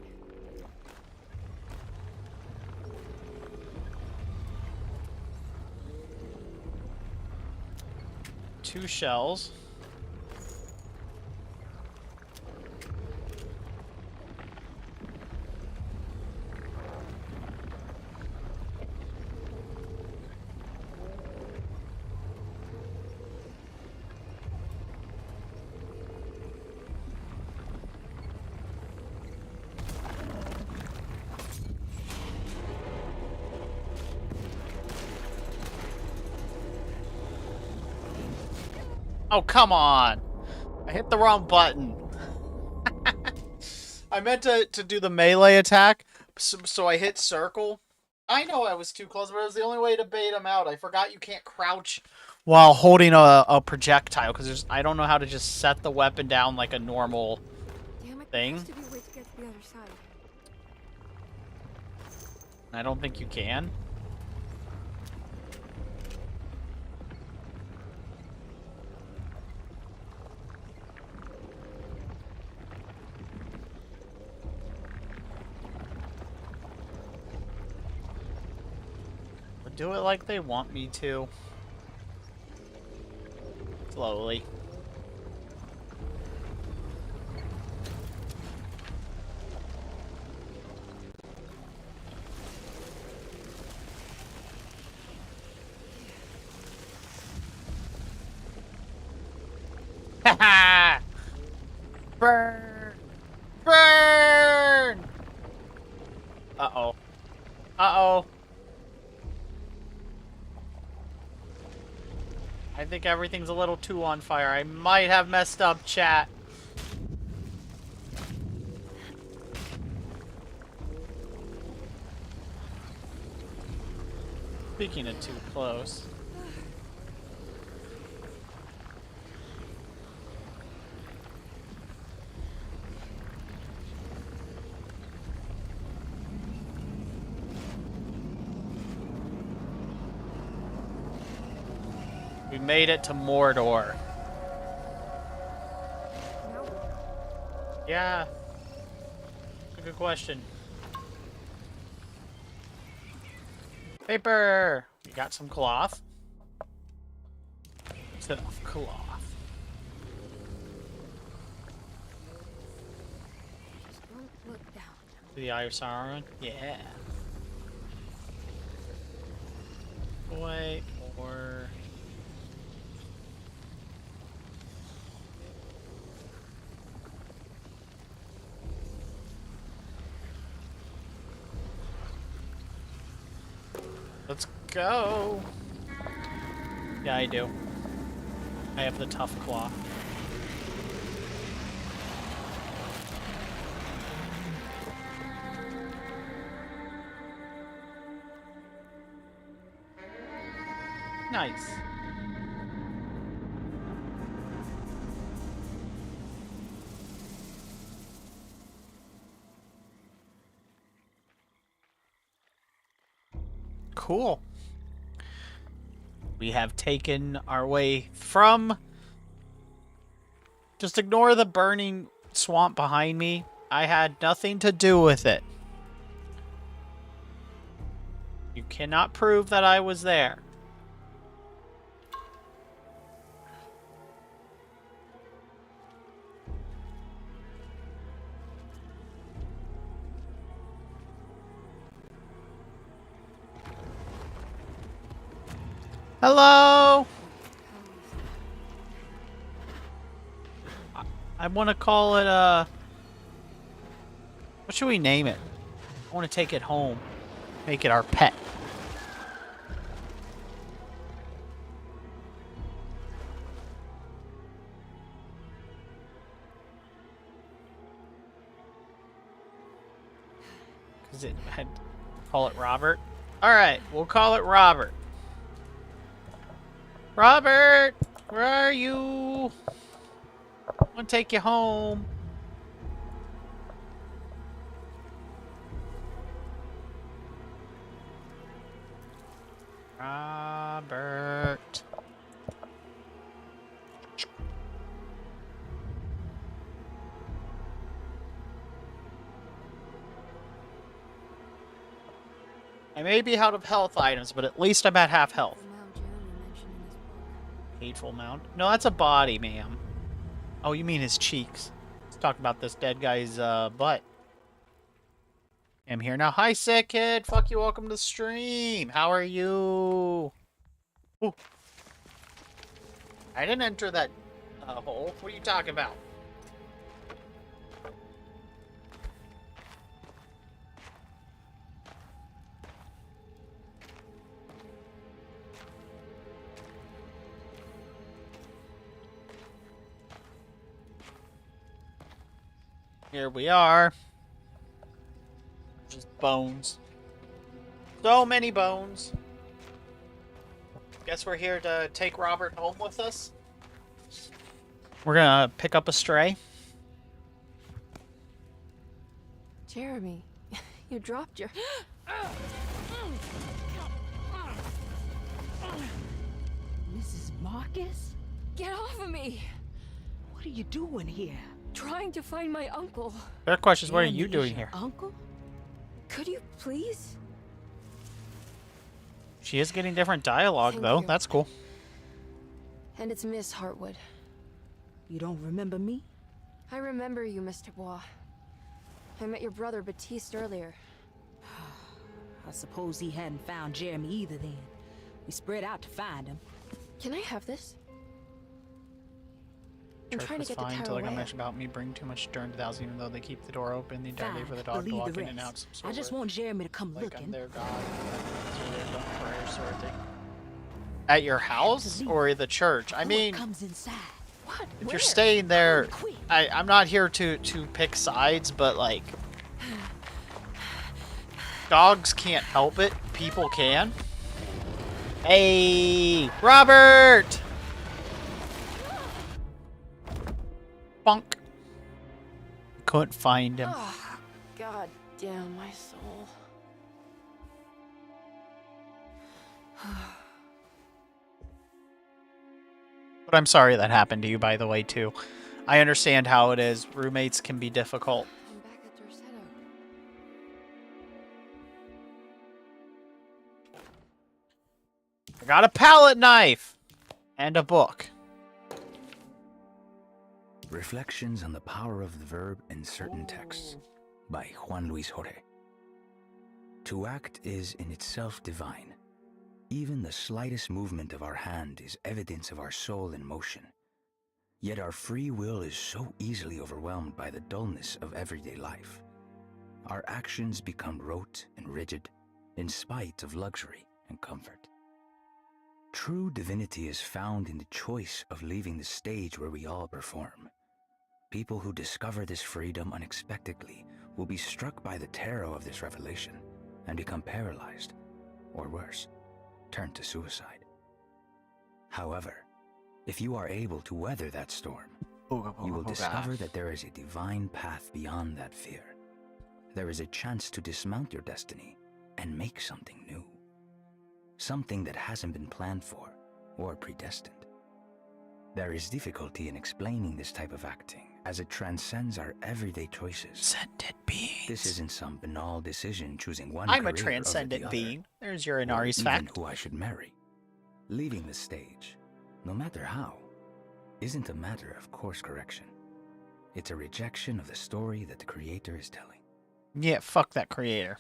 2 shells. Oh, come on! I hit the wrong button. I meant to do the melee attack, so I hit circle. I know I was too close, but it was the only way to bait him out. I forgot you can't crouch while holding a projectile, because I don't know how to just set the weapon down like a normal Damn it, thing. there has to be a way to get to the other side. I don't think you can. Do it like they want me to. Slowly. Haha! Burn! Burn! Uh-oh. Uh-oh. I think everything's a little too on fire. I might have messed up, chat. Speaking of too close. We made it to Mordor. No. Yeah. That's a good question. Paper! We got some cloth. Tough cloth. Just don't look down. The Eye of Sauron? Yeah. Wait, or... Let's go! Yeah, I do. I have the tough claw. Nice. Cool. We have taken our way from... Just ignore the burning swamp behind me. I had nothing to do with it. You cannot prove that I was there. Hello? I want to call it, what should we name it? I want to take it home. Make it our pet. Cause I'd call it Robert. Alright, we'll call it Robert. Robert! Where are you? I want to take you home. Robert. I may be out of health items, but at least I'm at half health. The mound Jeremy mentioned in his book. Hateful mound? No, that's a body, ma'am. Oh, you mean his cheeks. Let's talk about this dead guy's butt. I'm here now. Hi, sick kid. Fuck you. Welcome to the stream. How are you? Ooh. I didn't enter that hole. What are you talking about? Here we are. Just bones. So many bones. Guess we're here to take Robert home with us. We're gonna pick up a stray. Jeremy, you dropped your... Mrs. Marcus? Get off of me! What are you doing here? Trying to find my uncle. Their question is, what are Jeremy you is doing your here? Uncle? Could you please? She is getting different dialogue, Thank though. you. That's cool. And it's Miss Hartwood. You don't remember me? I remember you, Mr. Bois. I met your brother Baptiste earlier. I suppose he hadn't found Jeremy either then. We spread out to find him. Can I have this? I'm Church trying to was get fine the until tower I got away. mentioned about me bringing too much dirt into the house, even though they keep the door open the entire day for the dog to believe walk the in and out. rest. Some sort I just of, want Jeremy to come like I'm looking. their god, so they don't prayer sort of thing. At your house leave. or the church? I What mean, comes inside? What? if Where? you're staying there, Hurry, quick. I'm not here to pick sides, but like, dogs can't help it. People can. Hey, Robert! Bunk. Couldn't find him. Oh, God damn my soul. But I'm sorry that happened to you, by the way, too. I understand how it is. Roommates can be difficult. I'm back at their setup. I got a palette knife! And a book. Reflections on the Power of the Verb in Certain Texts by Juan Luis Jorge. To act is in itself divine. Even the slightest movement of our hand is evidence of our soul in motion. Yet our free will is so easily overwhelmed by the dullness of everyday life. Our actions become rote and rigid, in spite of luxury and comfort. True divinity is found in the choice of leaving the stage where we all perform. People who discover this freedom unexpectedly will be struck by the terror of this revelation and become paralyzed, or worse, turn to suicide. However, if you are able to weather that storm, you will discover that there is a divine path beyond that fear. There is a chance to dismount your destiny and make something new. Something that hasn't been planned for or predestined. There is difficulty in explaining this type of acting, as it transcends our everyday choices. Transcendent beings. This isn't some banal decision choosing one I'm career a over transcendent the being. There's your other, Inaries or fact. even who I should marry. Leaving the stage, no matter how, isn't a matter of course correction. It's a rejection of the story that the creator is telling. Yeah, fuck that creator.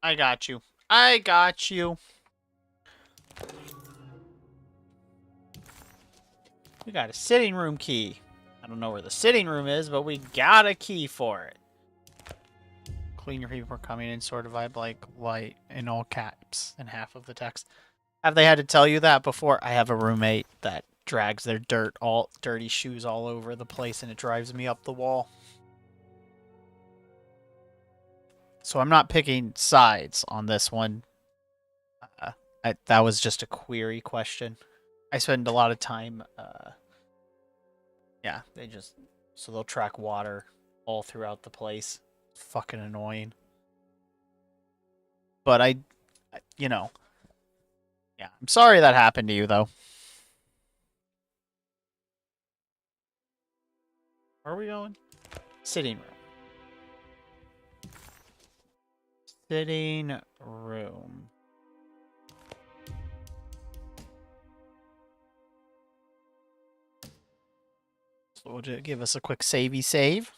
I got you. I got you. We got a sitting room key. I don't know where the sitting room is, but we got a key for it. Clean your people are coming in, sort of vibe like light in all caps and half of the text. Have they had to tell you that before? I have a roommate that drags their dirty shoes all over the place and it drives me up the wall. So I'm not picking sides on this one. That was just a query question. I spend a lot of time, yeah, so they'll track water all throughout the place. It's fucking annoying. But you know, yeah, I'm sorry that happened to you, though. Where are we going? Sitting room. Sitting room. So we'll just give us a quick savey save.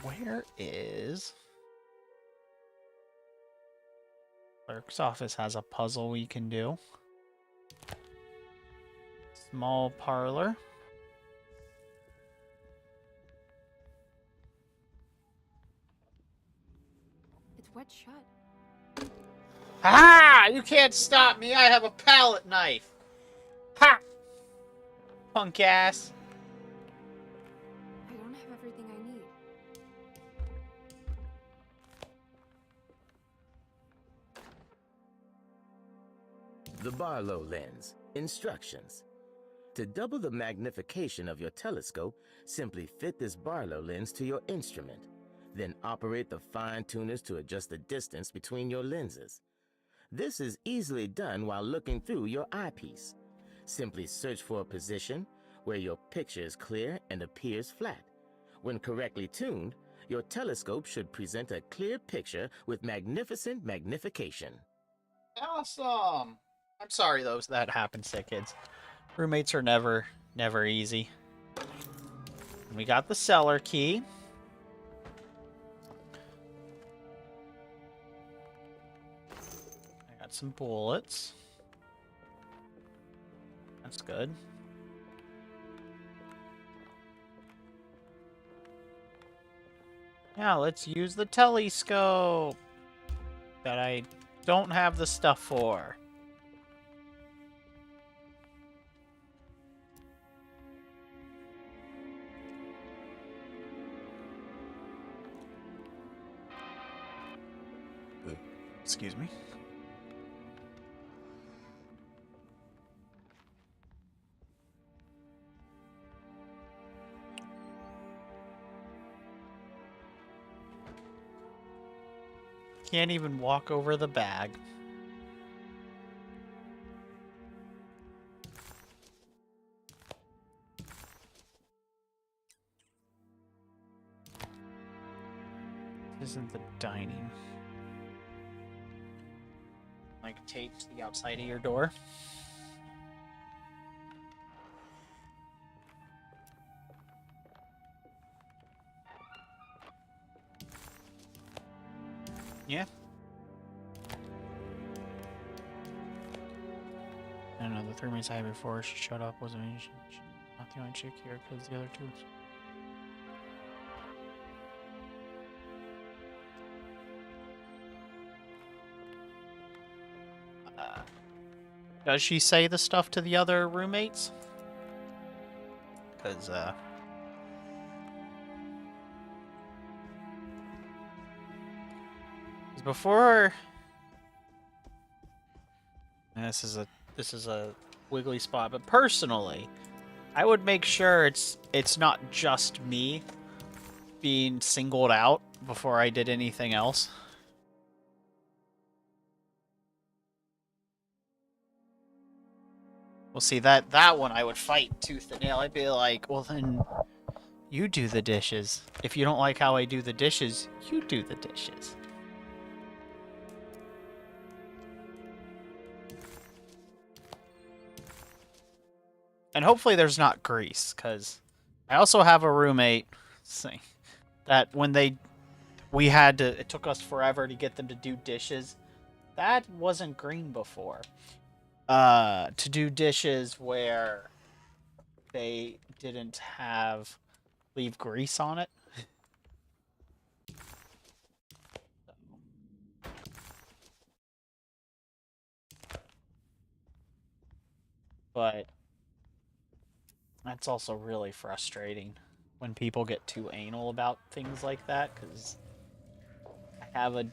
Where is... Clerk's office has a puzzle we can do. Small parlor. It's wet shut. Ha! You can't stop me. I have a palette knife. Ha! Punk ass. I don't have everything I need. The Barlow lens. Instructions. To double the magnification of your telescope, simply fit this Barlow lens to your instrument. Then operate the fine tuners to adjust the distance between your lenses. This is easily done while looking through your eyepiece. Simply search for a position where your picture is clear and appears flat. When correctly tuned, your telescope should present a clear picture with magnificent magnification. Awesome. I'm sorry those that happens to kids. Roommates are never easy. We got the cellar key. some bullets. That's good. Now let's use the telescope that I don't have the stuff for. Excuse me. Can't even walk over the bag. This isn't the dining. Like tape to the outside of your door. Yeah. I don't know, the 3 minutes I had before she showed up wasn't not the only chick here, because the other two. Does she say the stuff to the other roommates? Because, before... This is a wiggly spot, but personally, I would make sure it's not just me being singled out before I did anything else. Well, see, that one I would fight tooth and nail. I'd be like, well, then you do the dishes. If you don't like how I do the dishes, you do the dishes. And hopefully there's not grease, because I also have a roommate that when it took us forever to get them to do dishes. That wasn't green before. To do dishes where they didn't leave grease on it. But that's also really frustrating when people get too anal about things like that, because I have a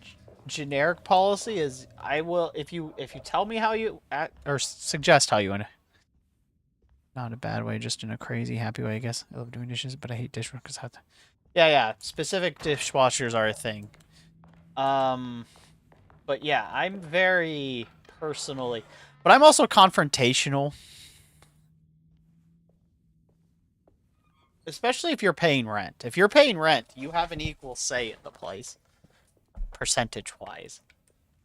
generic policy is I will, if you tell me how you act, or suggest how you, in not in a bad way, just in a crazy happy way, I guess. I love doing dishes, but I hate dishwashers because how yeah, specific dishwashers are a thing. But yeah, I'm very personally, but I'm also confrontational. Especially if you're paying rent. If you're paying rent, you have an equal say in the place. Percentage-wise.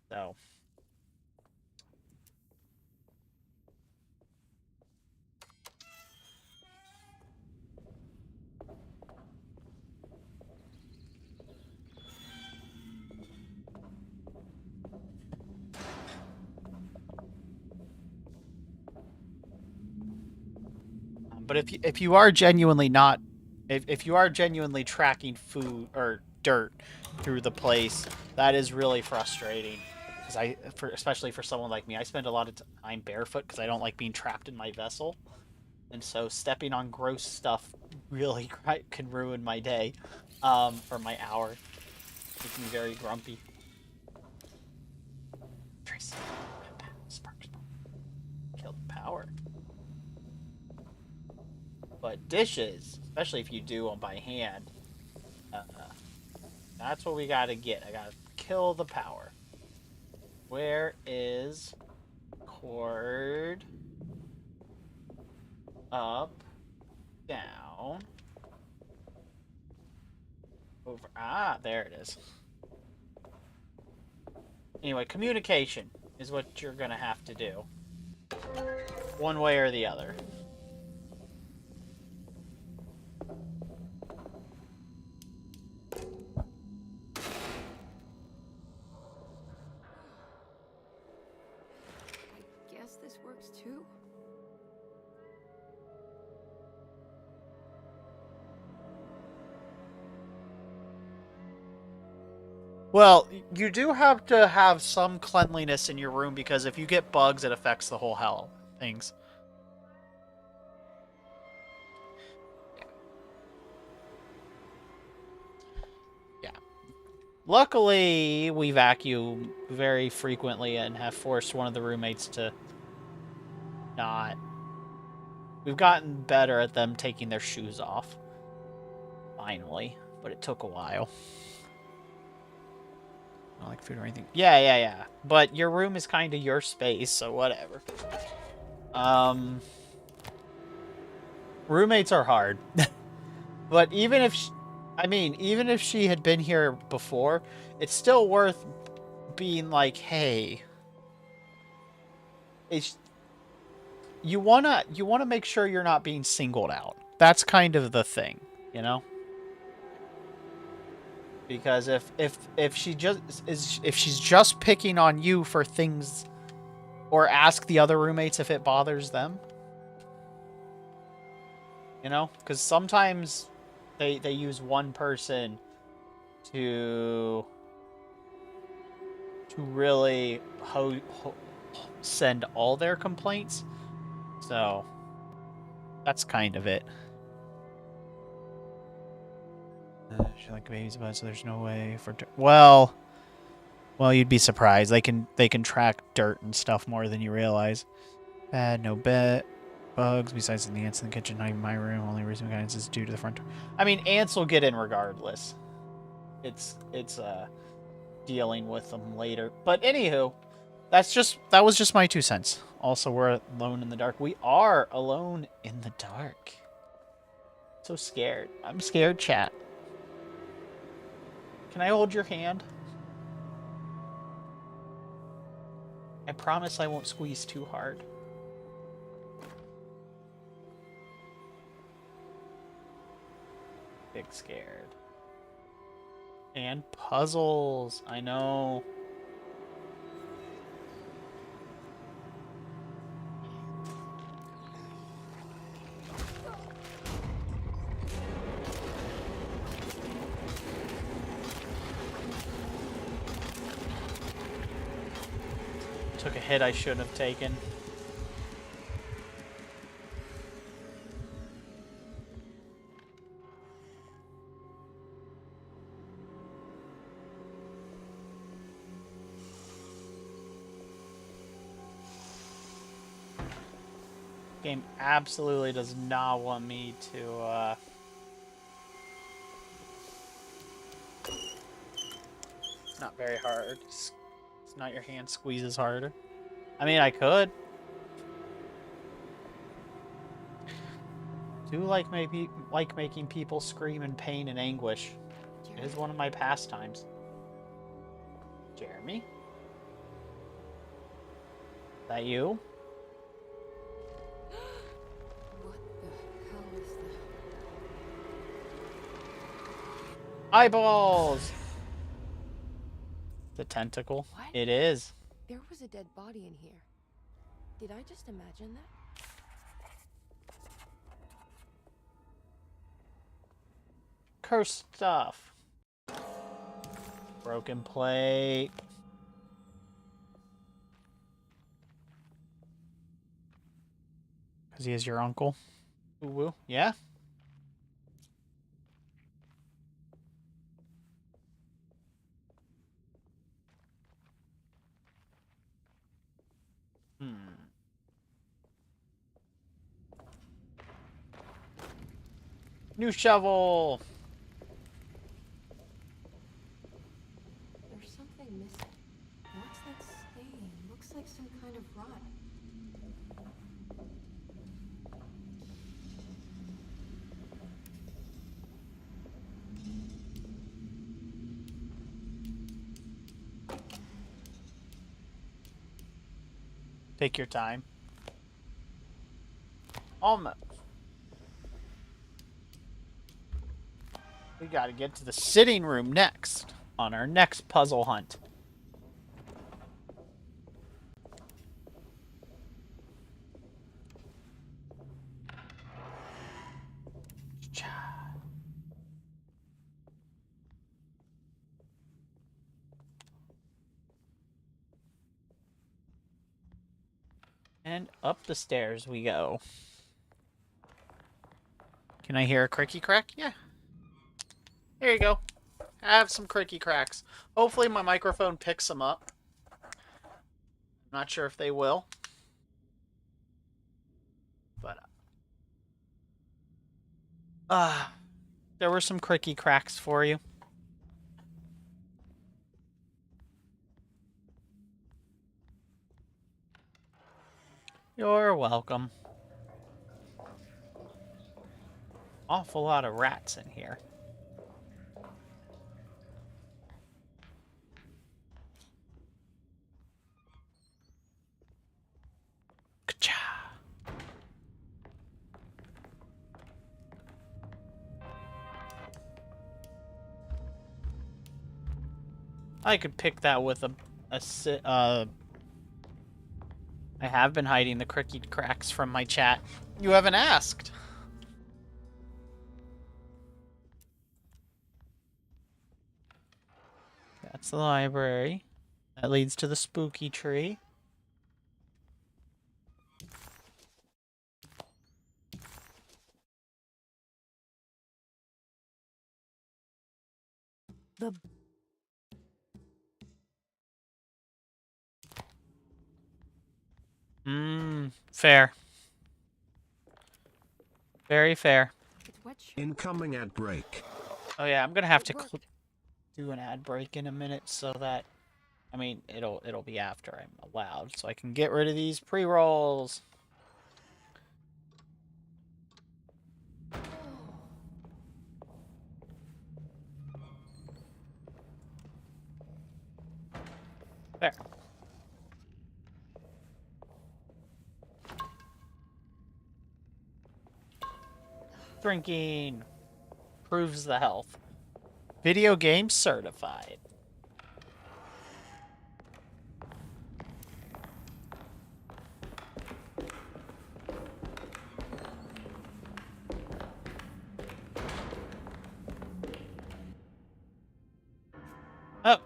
So. But if you are genuinely not... If you are genuinely tracking food or dirt through the place, that is really frustrating. Because especially for someone like me, I spend a lot of time barefoot because I don't like being trapped in my vessel. And so stepping on gross stuff really can ruin my day, or my hour. Makes me very grumpy. Tracy, sparks, kill the power. But dishes, especially if you do them by hand, that's what we gotta get. I gotta kill the power. Where is cord? Up, down, over. Ah, there it is. Anyway, communication is what you're gonna have to do. One way or the other. Well, you do have to have some cleanliness in your room because if you get bugs, it affects the whole hell things. Yeah. Luckily, we vacuum very frequently and have forced one of the roommates to not. We've gotten better at them taking their shoes off. Finally. But it took a while. Not like food or anything. Yeah. But your room is kind of your space, so whatever. Roommates are hard. But even if even if she had been here before, it's still worth being like, hey, it's you wanna make sure you're not being singled out. That's kind of the thing, you know? Because if she just is if she's just picking on you for things or ask the other roommates if it bothers them, you know? Because sometimes they use one person to really send all their complaints. So that's kind of it. She like baby's butt, so there's no way for well, you'd be surprised. They can track dirt and stuff more than you realize. Bad, no bet. Bugs besides the ants in the kitchen, not even my room. Only reason guidance is due to the front door. I mean, ants will get in regardless. It's dealing with them later. But anywho, that was just my 2 cents. Also, we're alone in the dark. We are alone in the dark. So scared. I'm scared, chat. Can I hold your hand? I promise I won't squeeze too hard. Big scared. And puzzles. I know. Took a hit I shouldn't have taken. Game absolutely does not want me to, It's not very hard. It's not your hand squeezes harder. I mean, I could. Do like making people scream in pain and anguish. It is one of my pastimes. Jeremy? Is that you? What the hell is that? Eyeballs! The tentacle. What? It is. There was a dead body in here. Did I just imagine that? Cursed stuff. Broken plate. Because he is your uncle. Ooh, woo. Yeah? New shovel! There's something missing. What's that stain? Looks like some kind of rot. Take your time. Almost. We gotta get to the sitting room next on our next puzzle hunt. And up the stairs we go. Can I hear a cricky crack? Yeah. There you go. I have some cricky cracks. Hopefully my microphone picks them up. I'm not sure if they will. But there were some cricky cracks for you. You're welcome. Awful lot of rats in here. Ka-cha. I could pick that with I have been hiding the cricky cracks from my chat. You haven't asked. That's the library. That leads to the spooky tree. The Fair. Very fair. What Incoming ad break. Oh yeah, I'm gonna have to do an ad break in a minute so that, I mean, it'll be after I'm allowed, so I can get rid of these pre-rolls. There. Drinking proves the health. Video game certified. Oh.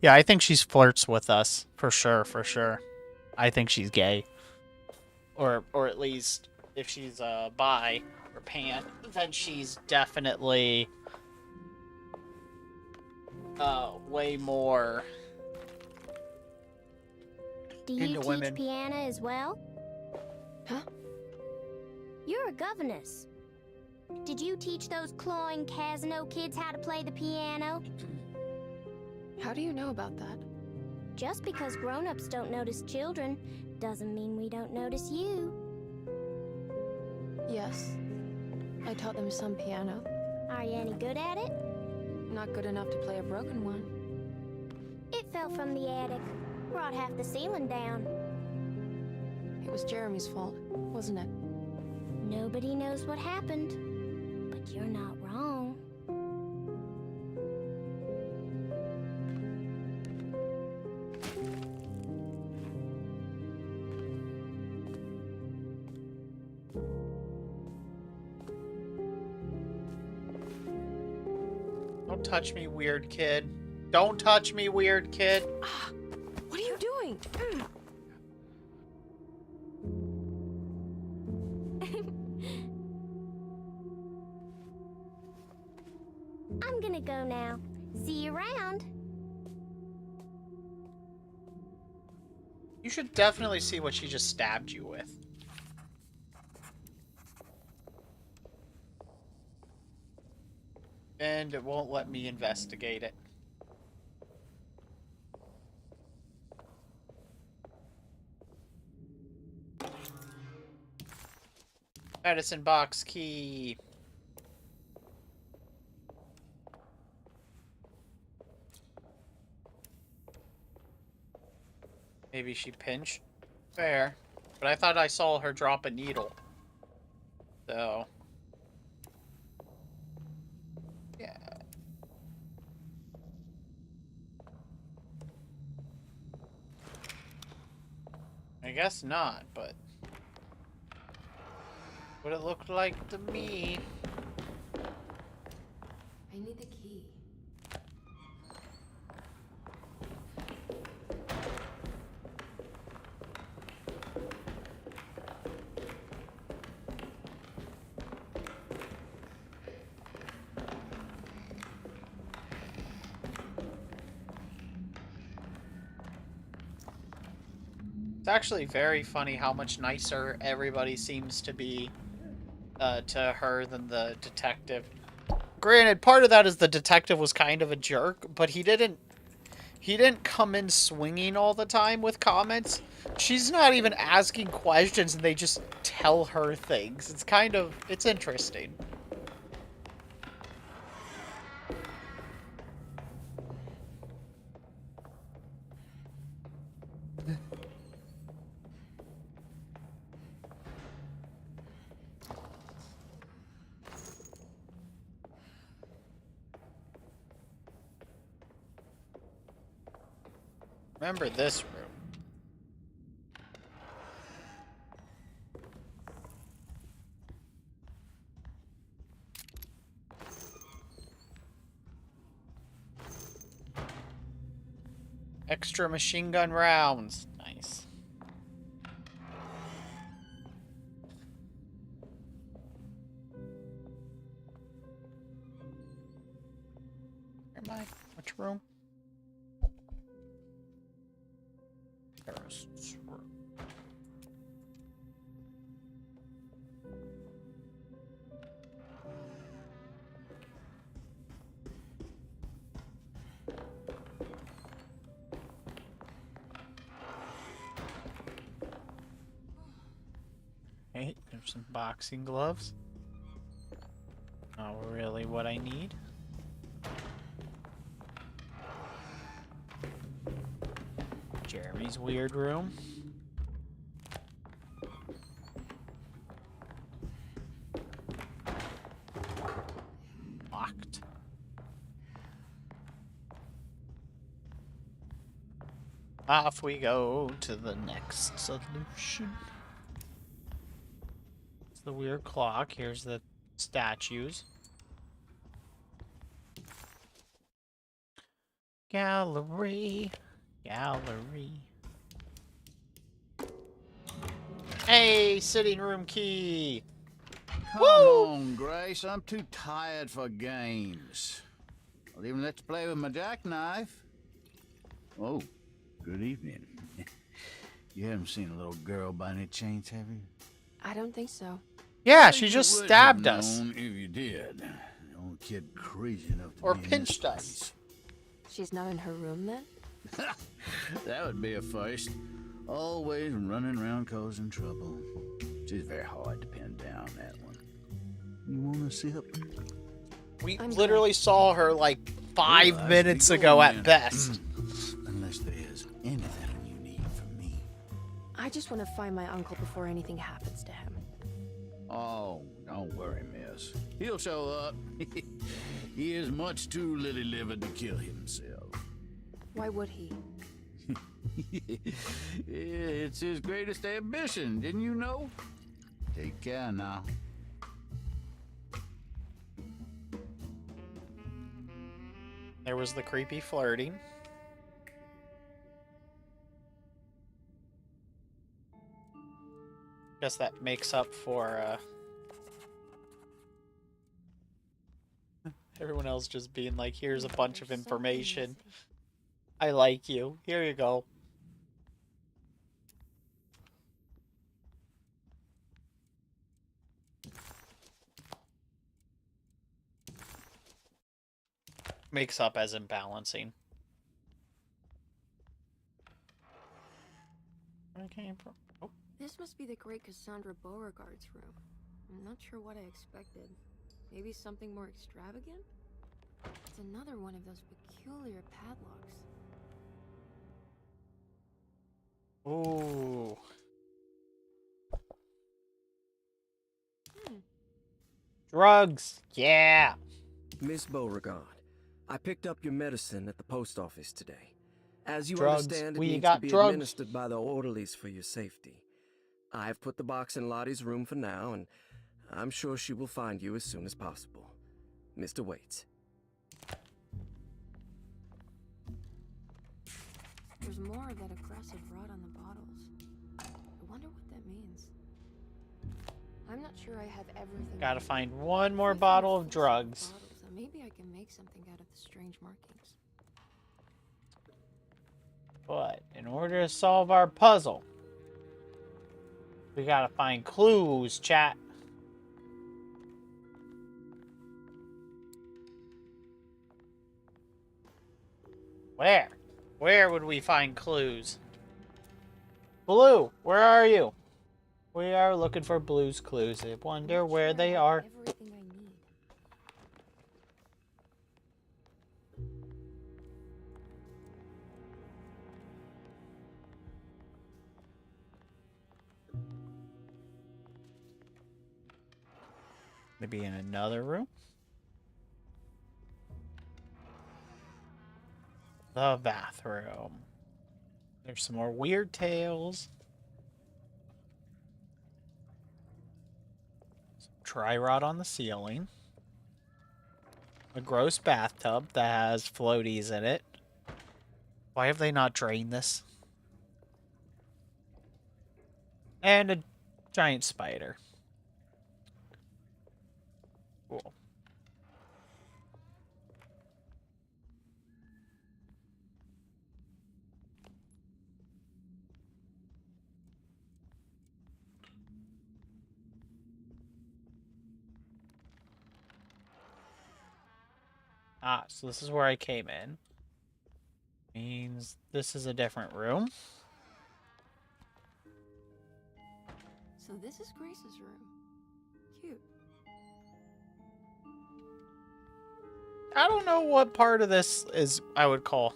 Yeah, I think she's flirts with us. For sure, for sure. I think she's gay. Or at least, if she's bi or pan, then she's definitely way more Do you into teach women. piano as well? Huh? You're a governess. Did you teach those clawing Casino kids how to play the piano? How do you know about that? Just because grown-ups don't notice children doesn't mean we don't notice you. Yes. I taught them some piano. Are you any good at it? Not good enough to play a broken one. It fell from the attic. Brought half the ceiling down. It was Jeremy's fault, wasn't it? Nobody knows what happened. But you're not wrong. Don't touch me, weird kid. Don't touch me, weird kid. What are you doing? I'm gonna go now. See you around. You should definitely see what she just stabbed you with. And it won't let me investigate it. Medicine box key. Maybe she pinched. Fair. But I thought I saw her drop a needle. So. Yeah. I guess not, but what it looked like to me. I need the key. It's actually very funny how much nicer everybody seems to be to her than the detective. Granted, part of that is the detective was kind of a jerk, but he didn't come in swinging all the time with comments. She's not even asking questions and they just tell her things. It's interesting. Remember this room. Extra machine gun rounds. Nice. Where am I? Which room? Terrorist's room. Hey, there's some boxing gloves. Not really what I need. Jeremy's weird room. Locked. Off we go to the next solution. It's the weird clock. Here's the statues. Gallery. Gallery. Hey, sitting room key. Come on, Grace. I'm too tired for games. I'll even let you play with my jackknife. Oh, good evening. You haven't seen a little girl by any chance, have you? I don't think so. Yeah, Well, she you just would stabbed have us. known if you did. The only kid crazy enough to Or be in pinched this us. She's not in her room then? place. That would be a first. Always running around causing trouble. She's very hard to pin down, that one. You want to sip? We I'm literally saw her like 5 minutes ago at best. Unless there's anything you need from me. I just want to find my uncle before anything happens to him. Oh, don't worry, miss. He'll show up. He is much too lily-livered to kill himself. Why would he? It's his greatest ambition, didn't you know? Take care now. There was the creepy flirting. Guess that makes up for everyone else just being like, here's a bunch of information. I like you. Here you go. Makes up as imbalancing. Where I came from? Oh. This must be the great Cassandra Beauregard's room. I'm not sure what I expected. Maybe something more extravagant? It's another one of those peculiar padlocks. Ooh. Drugs. Yeah. Miss Beauregard, I picked up your medicine at the post office today. As you Drugs. understand, it We needs got to be drugs. administered by the orderlies for your safety. I've put the box in Lottie's room for now, and I'm sure she will find you as soon as possible. Mr. Waits. There's more of that aggressive rot on the bottles. I wonder what that means. I'm not sure I have everything. Gotta find one more bottle of drugs. Maybe I can make something out of the strange markings. But in order to solve our puzzle, We gotta find clues, chat. Where? Where would we find clues? Blue, where are you? We are looking for Blue's clues. I wonder where they are. Everything I need. Maybe in another room? The bathroom. There's some more weird tales. Dry rot on the ceiling. A gross bathtub that has floaties in it. Why have they not drained this? And a giant spider. Cool. Ah, so this is where I came in. Means this is a different room. So this is Grace's room. Cute. I don't know what part of this is I would call.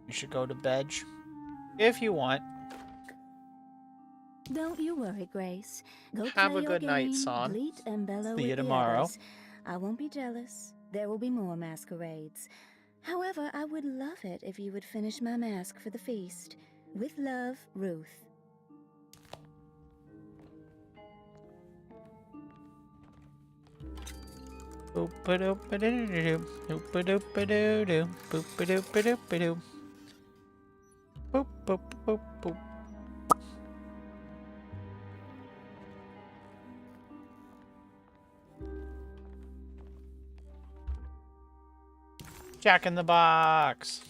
You should go to bed if you want. Don't you worry, Grace. Go Have play a your good night, game, son. bleat and bellow See you with the tomorrow. others. I won't be jealous. There will be more masquerades. However, I would love it if you would finish my mask for the feast. With love, Ruth. Boop-a-doop-a-doo-doo-doo. Boop-a-doop-a-doo-doo. Boop-a-doop-a-doop-a-doo. Boop, boop, boop, boop. Jack in the Box.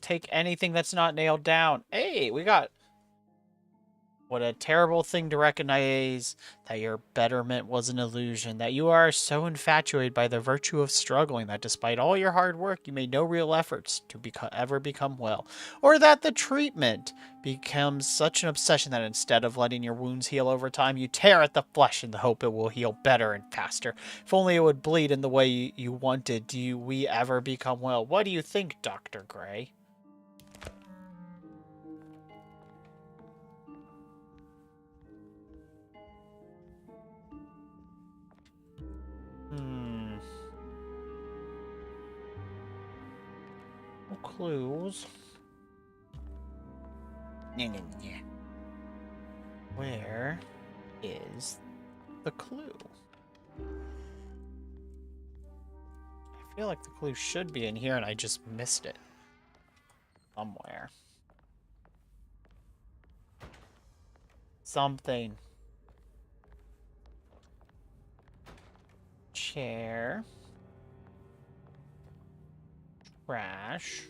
Take anything that's not nailed down. Hey, we got... What a terrible thing to recognize that your betterment was an illusion, that you are so infatuated by the virtue of struggling that despite all your hard work, you made no real efforts to ever become well, or that the treatment becomes such an obsession that instead of letting your wounds heal over time, you tear at the flesh in the hope it will heal better and faster. If only it would bleed in the way you wanted, do we ever become well? What do you think, Dr. Gray? No clues. Where is the clue? I feel like the clue should be in here and I just missed it. Somewhere. Something. Chair. Trash.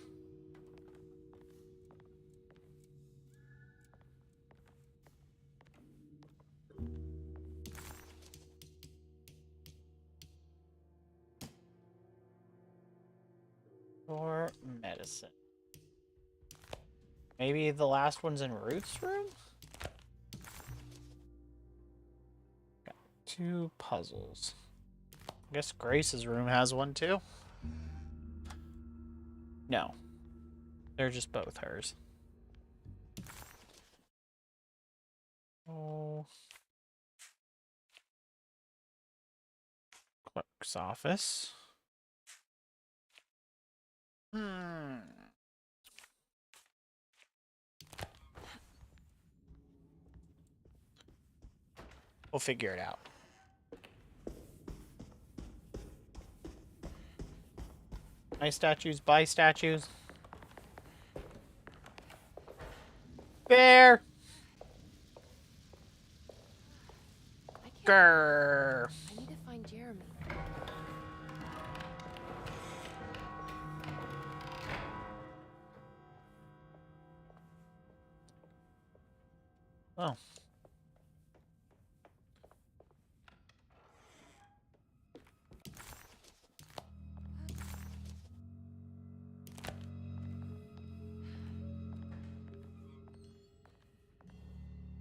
Or medicine. Maybe the last one's in Ruth's room? Got 2 puzzles. I guess Grace's room has one too? No. They're just both hers. Oh. Clerk's office. We'll figure it out. Nice statues, buy statues. Bear! I can't. Grrr. I need to find Jeremy. Oh.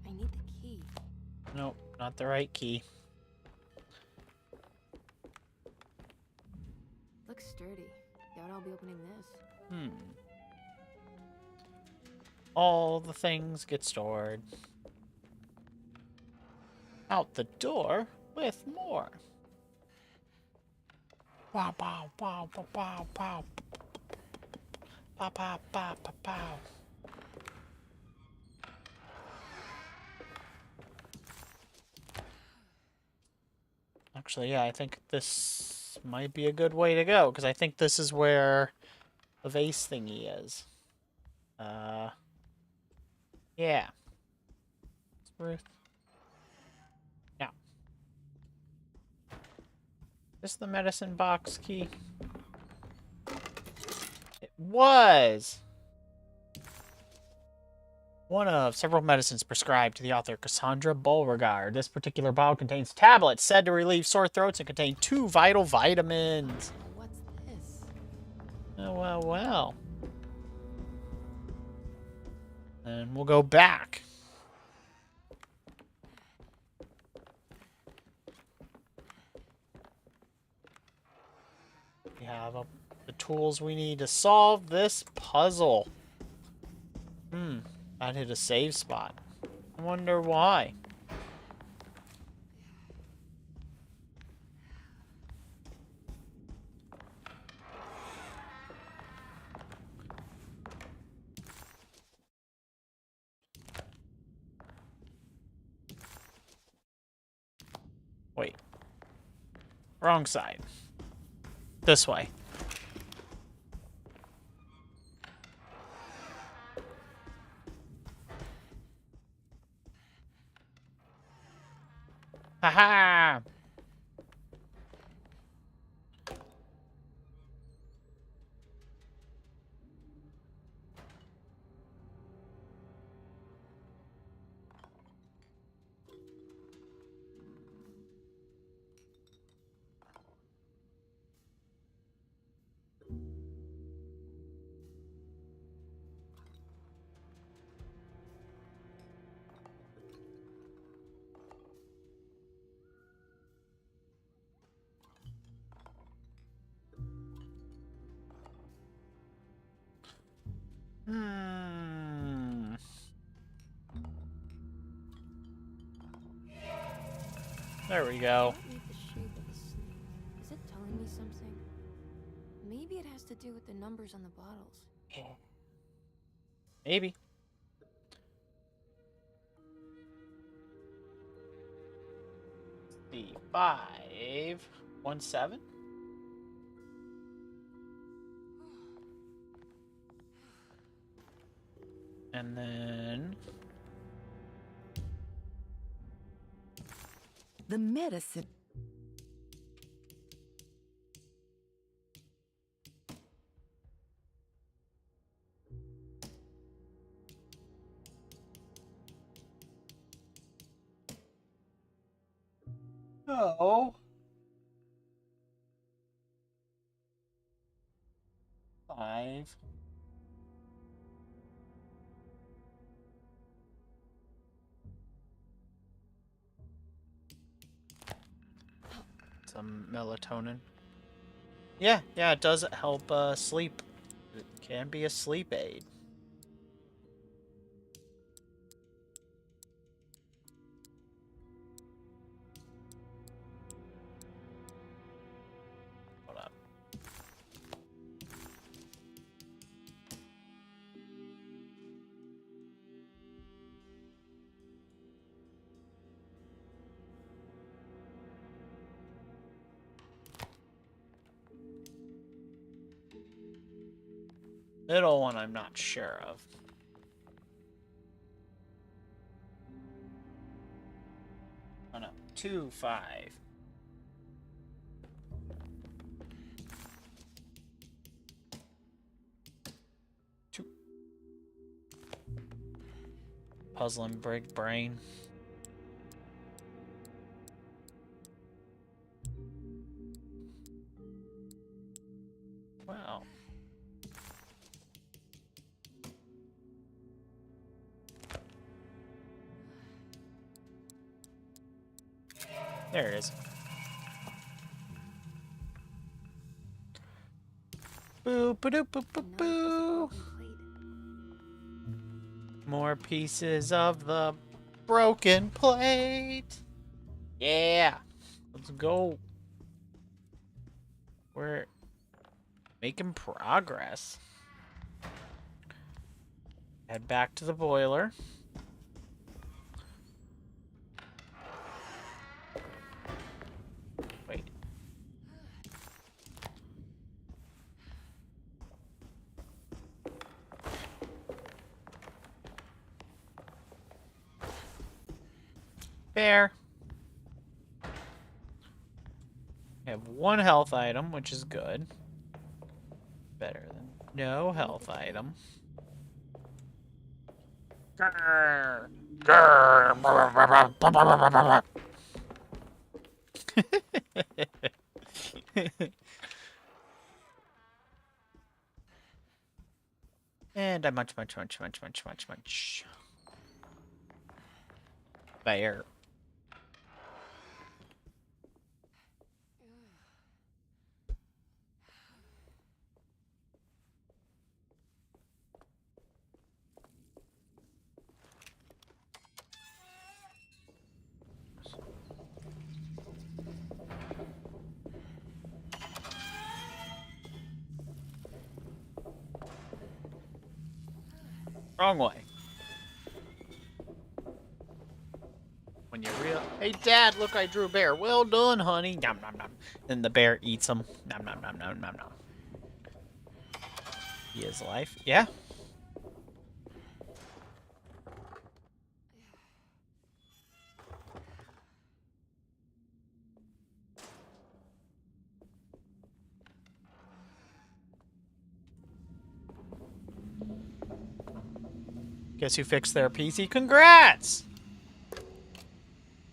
I need the key. Nope, not the right key. Looks sturdy. Doubt I'll be opening this. All the things get stored. Out the door with more. Pow, pow, pow, pow, pow, pow. Pow, pow, pow, pow, pow. Actually, yeah, I think this might be a good way to go, because I think this is where the vase thingy is. Yeah. Ruth. No. Is the medicine box key? It was! One of several medicines prescribed to the author Cassandra Beauregard. This particular bottle contains tablets said to relieve sore throats and contain 2 vital vitamins. What's this? Oh, well, well. And we'll go back. We have the tools we need to solve this puzzle. That hit a save spot. I wonder why. Wait. Wrong side. This way. Haha! There we go. What with the shape of the snake? Is it telling me something? Maybe it has to do with the numbers on the bottles. Maybe. The 517. And then The medicine. no. 5. Some melatonin. Yeah, it does help sleep. It can be a sleep aid. Hold up. Middle one I'm not sure of. Oh no, 2, 5. 2. Puzzling big brain. Wow. There it is. Boo, ba doo, boo, boo, boo. More pieces of the broken plate. Yeah. Let's go. We're making progress. Head back to the boiler. Wait. Fair. I have one health item, which is good. Better than no health item. Grr. Grr. And I munch. Bear. Wrong way. When you real, hey Dad, look, I drew a bear. Well done, honey. Nom nom nom. Then the bear eats him. Nom nom nom nom nom nom. He is life. Yeah. Guess who fixed their PC? Congrats!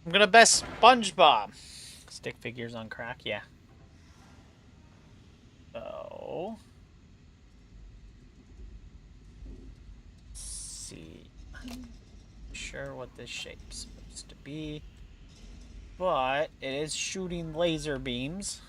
I'm gonna best SpongeBob. Stick figures on crack, yeah. So, let's see. I'm not sure what this shape's supposed to be, but it is shooting laser beams.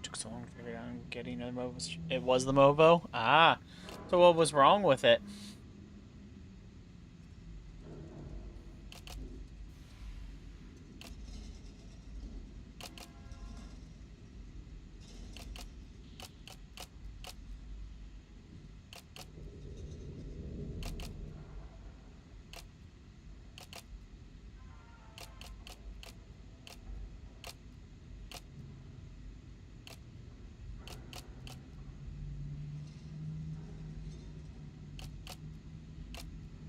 Took so long to figure out getting a Movo. It was the Movo? Ah. So what was wrong with it?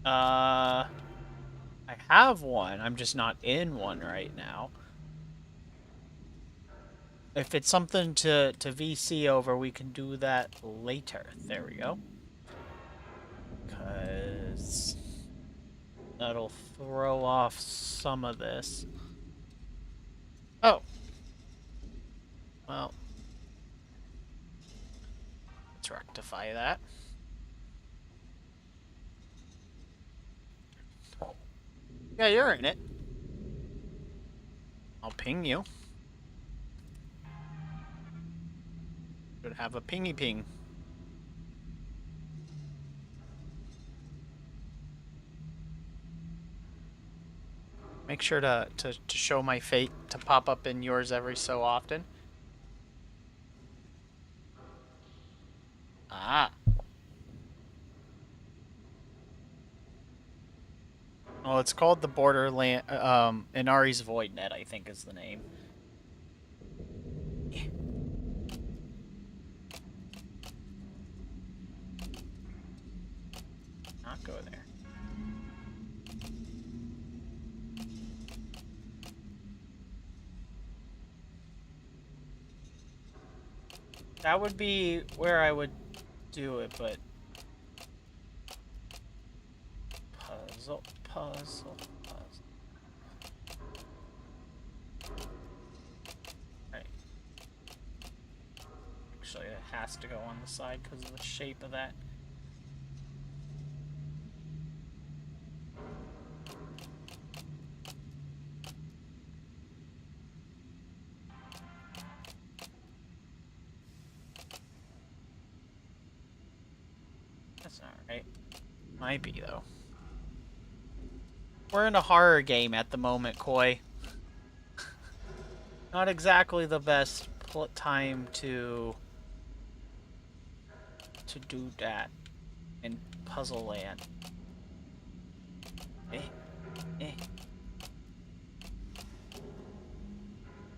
I have one. I'm just not in one right now. If it's something to VC over, we can do that later. There we go. Because that'll throw off some of this. Oh. Well. Let's rectify that. Yeah, you're in it. I'll ping you. Should have a pingy ping. Make sure to show my fate to pop up in yours every so often. Ah. Oh, it's called the Borderland. Inaries Void Net, I think, is the name. Yeah. Not go there. That would be where I would do it, but puzzle. Right. Actually, it has to go on the side because of the shape of that. That's not right. Might be, though. We're in a horror game at the moment, Koi. Not exactly the best time to do that in Puzzle Land. Eh.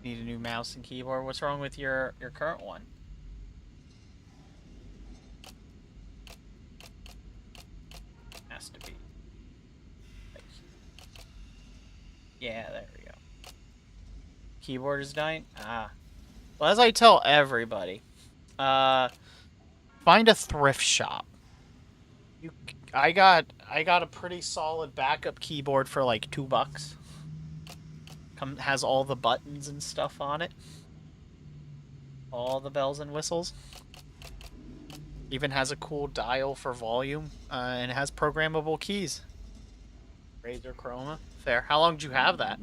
Need a new mouse and keyboard. What's wrong with your current one? Has to be. Yeah, there we go. Keyboard is dying? Ah. Well, as I tell everybody, find a thrift shop. I got a pretty solid backup keyboard for like $2. Has all the buttons and stuff on it. All the bells and whistles. Even has a cool dial for volume, and it has programmable keys. Razer Chroma. Fair. How long did you have that?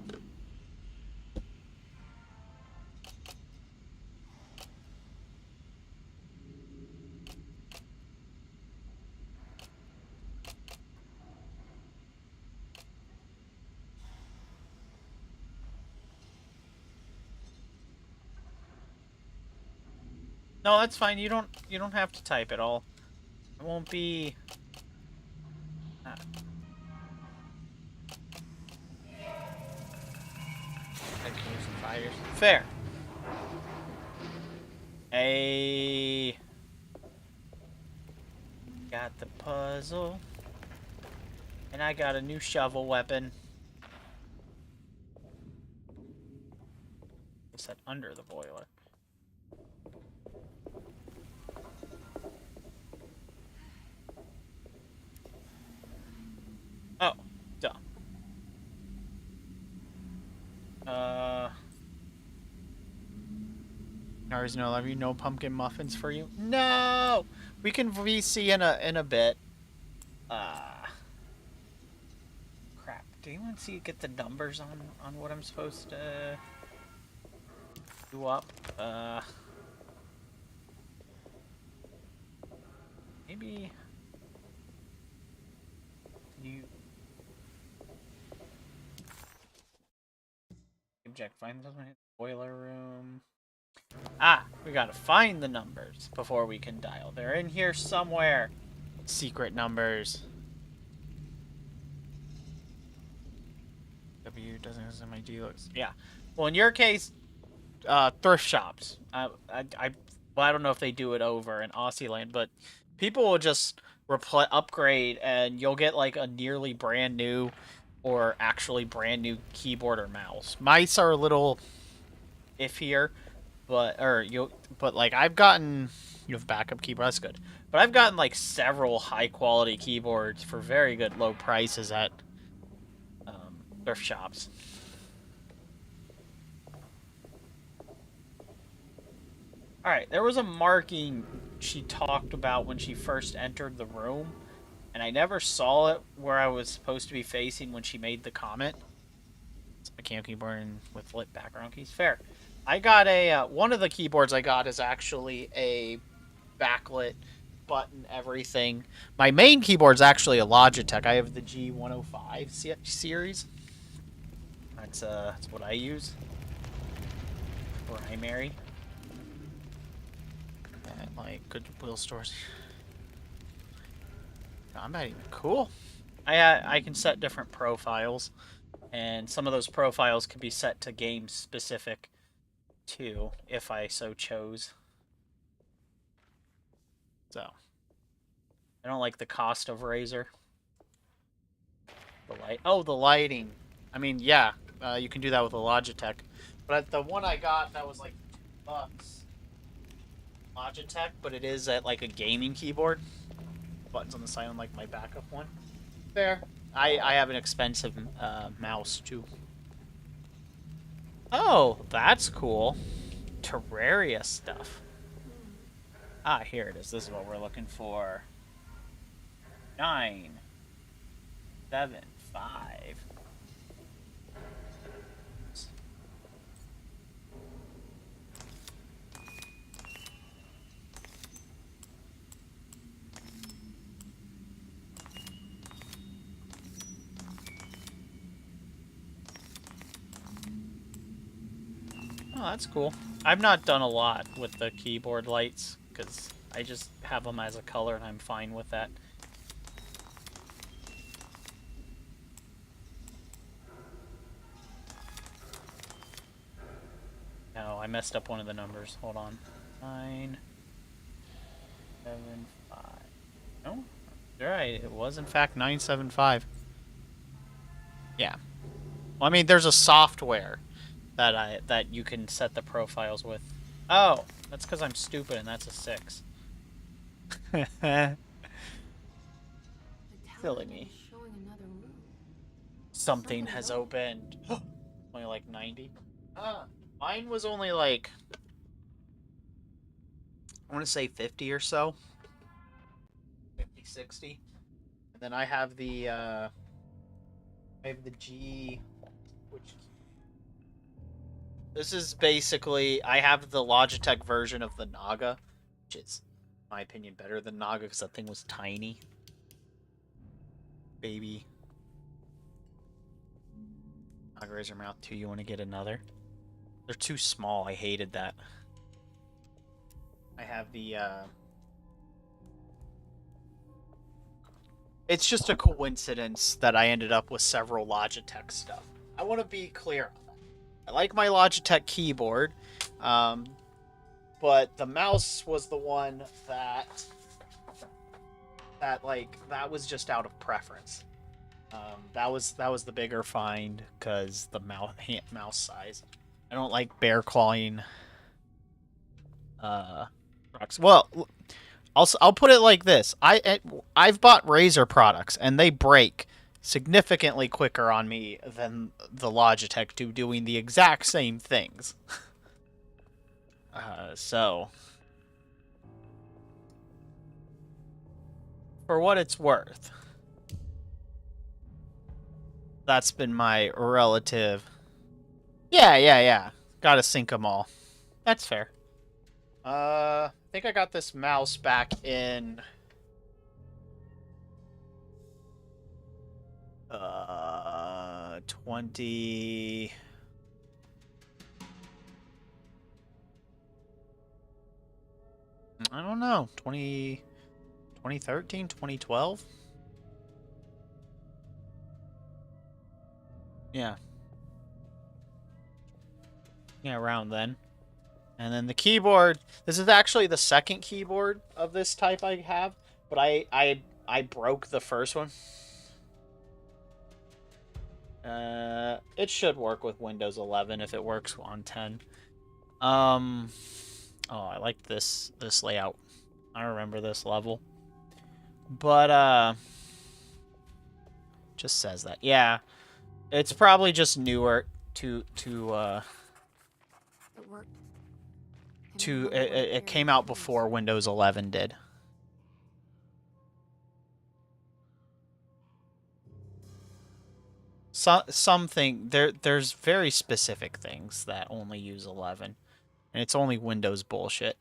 No, that's fine. You don't have to type at all. It won't be. Fair. Hey. Got the puzzle. And I got a new shovel weapon. It's set under the boiler. Oh, dumb. Inaries, no love you. No pumpkin muffins for you. No, we can VC in a bit. Crap. Do you want to see get the numbers on what I'm supposed to do up? Maybe you object find them in the boiler room. Ah, we gotta find the numbers before we can dial. They're in here somewhere. Secret numbers. W doesn't have my deluxe. Yeah. Well, in your case, thrift shops. Well, I don't know if they do it over in Aussieland, but people will just upgrade, and you'll get like a nearly brand new, or actually brand new keyboard or mouse. Mice are a little iffier, but like I've gotten, you have backup keyboard. That's good, but I've gotten like several high quality keyboards for very good low prices at thrift shops. Alright, there was a marking she talked about when she first entered the room, and I never saw it where I was supposed to be facing when she made the comment. It's a mechanical keyboard with lit background keys. Fair. I got a, one of the keyboards I got is actually a backlit button everything. My main keyboard's actually a Logitech. I have the G105 series. That's what I use. Primary. At like Goodwill stores. I'm not even cool. I can set different profiles, and some of those profiles can be set to game specific too, if I so chose. So I don't like the cost of Razer. The light. Oh, the lighting. I mean, yeah, you can do that with a Logitech, but the one I got that was like $2. Logitech, but it is at like a gaming keyboard. Buttons on the side, unlike my backup one. Fair. I have an expensive mouse too. Oh, that's cool. Terraria stuff. Ah, here it is. This is what we're looking for. 975. Oh, that's cool. I've not done a lot with the keyboard lights because I just have them as a color and I'm fine with that. No, I messed up one of the numbers. Hold on. 975. No, you're right. It was in fact 975. Yeah. Well, I mean, there's a software that you can set the profiles with. Oh, that's because I'm stupid and that's a 6. Silly me. Something has opened. Only like 90. Mine was only like, I want to say 50 or so. 50, 60. And then I have the G, which this is basically, I have the Logitech version of the Naga, which is, in my opinion, better than Naga because that thing was tiny. Baby. Naga Razor Mouth 2, you want to get another? They're too small, I hated that. I have the, it's just a coincidence that I ended up with several Logitech stuff. I want to be clear on that. I like my Logitech keyboard, but the mouse was the one that was just out of preference. That was the bigger find because the mouse size. I don't like bear clawing. Rocks. Well, I'll put it like this. I've bought Razer products and they break significantly quicker on me than the Logitech do doing the exact same things. So for what it's worth, that's been my relative. Yeah. Gotta sync them all. That's fair. I think I got this mouse back in 20. I don't know, 2013, 2012? Yeah. Yeah, around then. And then the keyboard, this is actually the second keyboard of this type I have, but I broke the first one. It should work with Windows 11 if it works on 10. Oh, I like this layout. I remember this level. But just says that. Yeah. It's probably just newer it came out before Windows 11 did. There's very specific things that only use 11, and it's only Windows bullshit.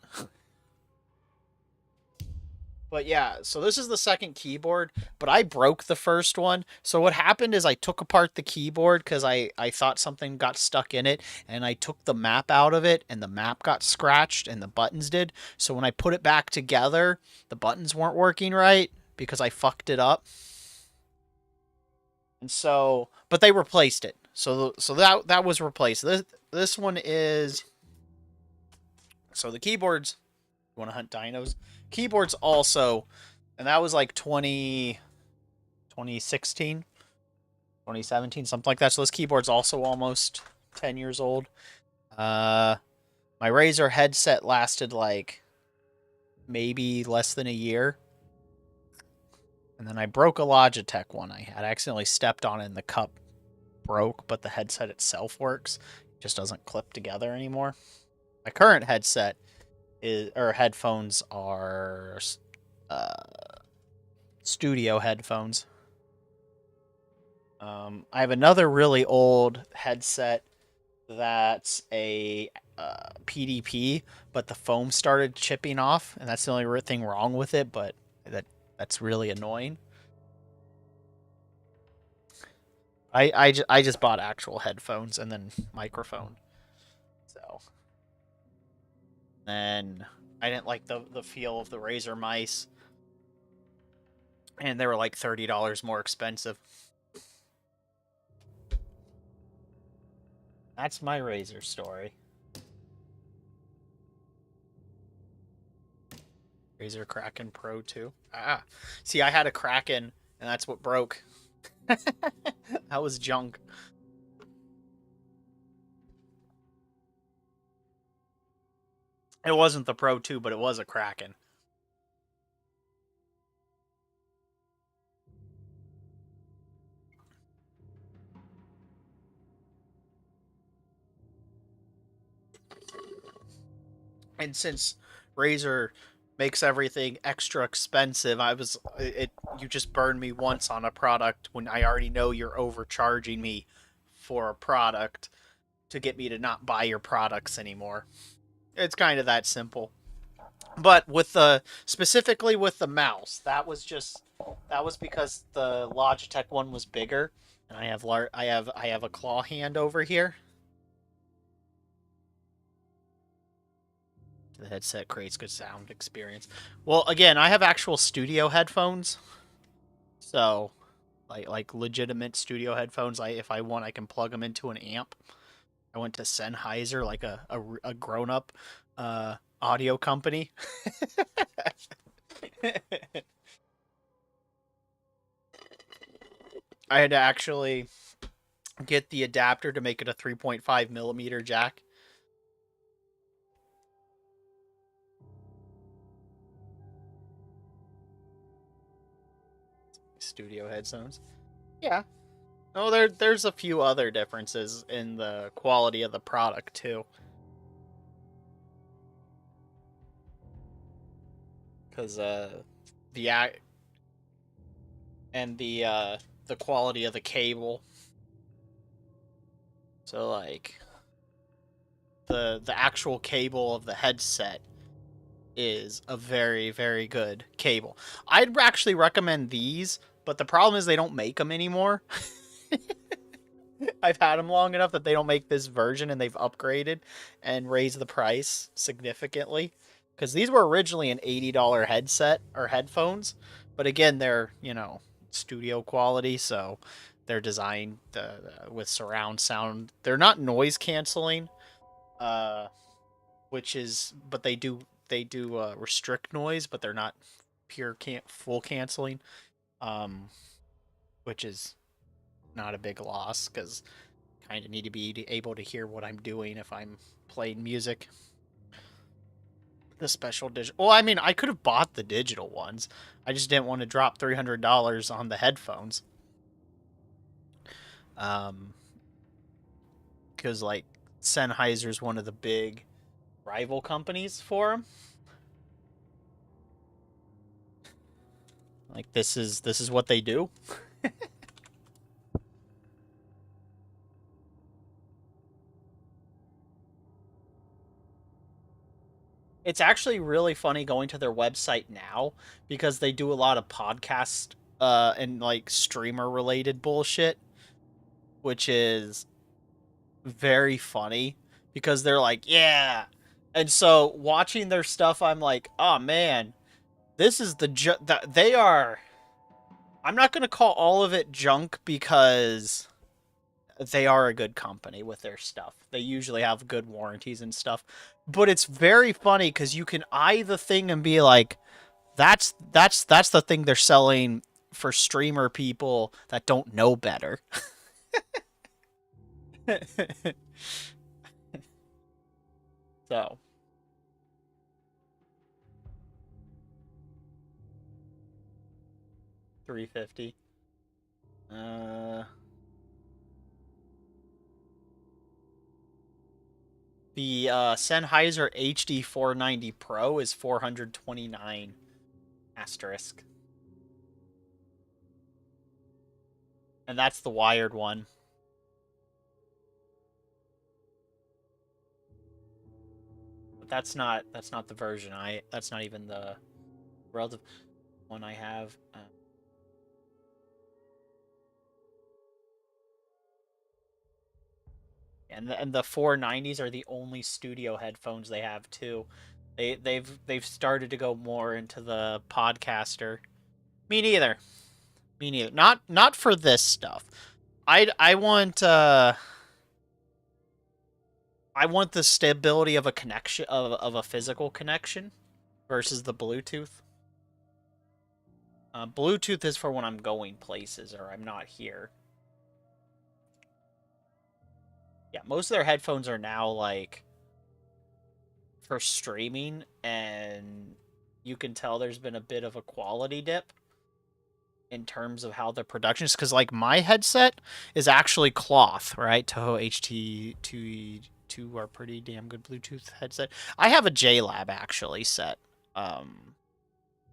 But yeah, so this is the second keyboard, but I broke the first one. So what happened is I took apart the keyboard because I thought something got stuck in it, and I took the map out of it, and the map got scratched, and the buttons did. So when I put it back together, the buttons weren't working right because I fucked it up. And so, but they replaced it. So that was replaced. This one is, so the keyboards, you want to hunt dinos? Keyboards also, and that was like 2016, 2017, something like that. So this keyboard's also almost 10 years old. My Razer headset lasted like maybe less than a year. And then I broke a Logitech one I had. I accidentally stepped on it and the cup broke, but the headset itself works. It just doesn't clip together anymore. My current headset headphones are studio headphones. I have another really old headset that's a PDP, but the foam started chipping off, and that's the only thing wrong with it. But that's really annoying. I just bought actual headphones and then microphone. So then I didn't like the feel of the Razer mice, and they were like $30 more expensive. That's my Razer story. Razer Kraken Pro 2. Ah, see, I had a Kraken, and that's what broke. That was junk. It wasn't the Pro 2, but it was a Kraken. And since Razer makes everything extra expensive, you just burned me once on a product when I already know you're overcharging me for a product to get me to not buy your products anymore. It's kind of that simple. But specifically with the mouse, that was because the Logitech one was bigger, and I have a claw hand over here. The headset creates good sound experience. Well, again, I have actual studio headphones, so like legitimate studio headphones. If I want, I can plug them into an amp. I went to Sennheiser, like a grown up audio company. I had to actually get the adapter to make it a 3.5 millimeter jack. Studio headphones. Yeah. Oh, there's a few other differences in the quality of the product too. Because the and the quality of the cable. So like the actual cable of the headset is a very, very good cable. I'd actually recommend these, but the problem is they don't make them anymore. I've had them long enough that they don't make this version, and they've upgraded and raised the price significantly. Because these were originally an $80 headset or headphones, but again, they're, studio quality, so they're designed with surround sound. They're not noise canceling, but they do restrict noise, but they're not pure full canceling, which is not a big loss because kind of need to be able to hear what I'm doing if I'm playing music. The special digital. Well, I mean, I could have bought the digital ones. I just didn't want to drop $300 on the headphones. Because like Sennheiser's one of the big rival companies for them. Like this is what they do. It's actually really funny going to their website now because they do a lot of podcast and like streamer related bullshit, which is very funny because they're like, yeah. And so watching their stuff, I'm like, oh man, this is that they are I'm not going to call all of it junk because they are a good company with their stuff. They usually have good warranties and stuff. But it's very funny because you can eye the thing and be like, that's the thing they're selling for streamer people that don't know better. So, $350. The Sennheiser HD 490 Pro is 429 asterisk. And that's the wired one. But that's not the version that's not even the relative one I have. And the 490s are the only studio headphones they have too. They've started to go more into the podcaster. Me neither. Me neither. Not for this stuff. I want I want the stability of a connection of a physical connection versus the Bluetooth. Bluetooth is for when I'm going places or I'm not here. Yeah, most of their headphones are now like for streaming, and you can tell there's been a bit of a quality dip in terms of how the production is. Because like my headset is actually cloth, right? Toho HT2 are pretty damn good Bluetooth headset. I have a JLab actually set. I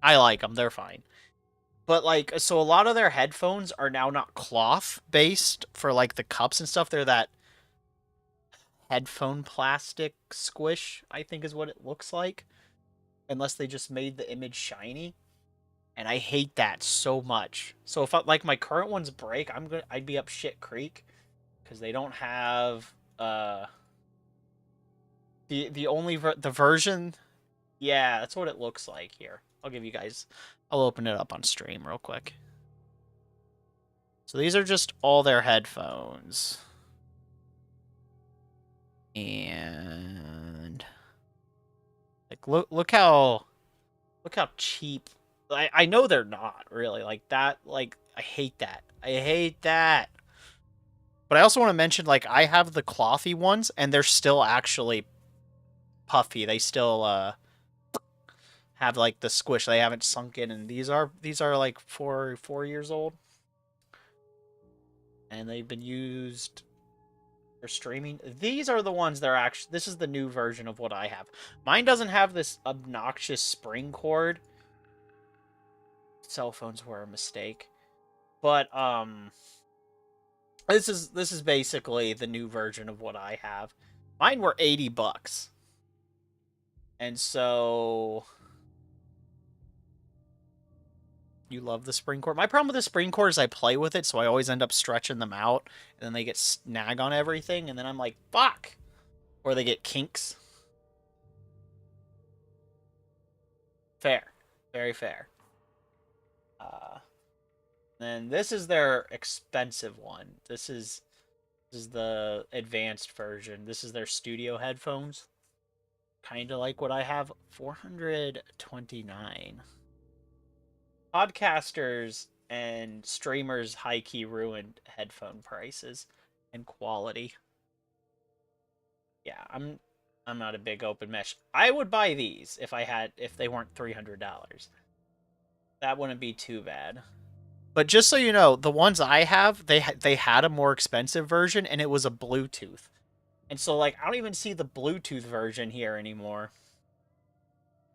like them; they're fine. But like, so a lot of their headphones are now not cloth based for like the cups and stuff. They're that headphone plastic squish, I think is what it looks like. Unless they just made the image shiny. And I hate that so much. So if like my current ones break, I'd be up shit creek because they don't have the only the version. Yeah, that's what it looks like here. I'll give you guys. I'll open it up on stream real quick. So these are just all their headphones. And like look how cheap. I know they're not really like that. Like I hate that. I hate that. But I also want to mention like I have the clothy ones and they're still actually puffy. They still have like the squish. They haven't sunk in, and these are like 4 years old. And they've been used for streaming. These are the ones that are actually, this is the new version of what I have. Mine doesn't have this obnoxious spring cord. Cell phones were a mistake. But this is basically the new version of what I have. Mine were $80. And so you love the spring cord. My problem with the spring cord is I play with it, so I always end up stretching them out, and then they get snag on everything, and then I'm like, fuck! Or they get kinks. Fair. Very fair. Then this is their expensive one. This is the advanced version. This is their studio headphones. Kind of like what I have. $429. Podcasters and streamers high-key ruined headphone prices and quality. Yeah, I'm not a big open mesh. I would buy these if they weren't $300. That wouldn't be too bad. But just so you know, the ones I have, they had a more expensive version, and it was a Bluetooth. And so, like, I don't even see the Bluetooth version here anymore.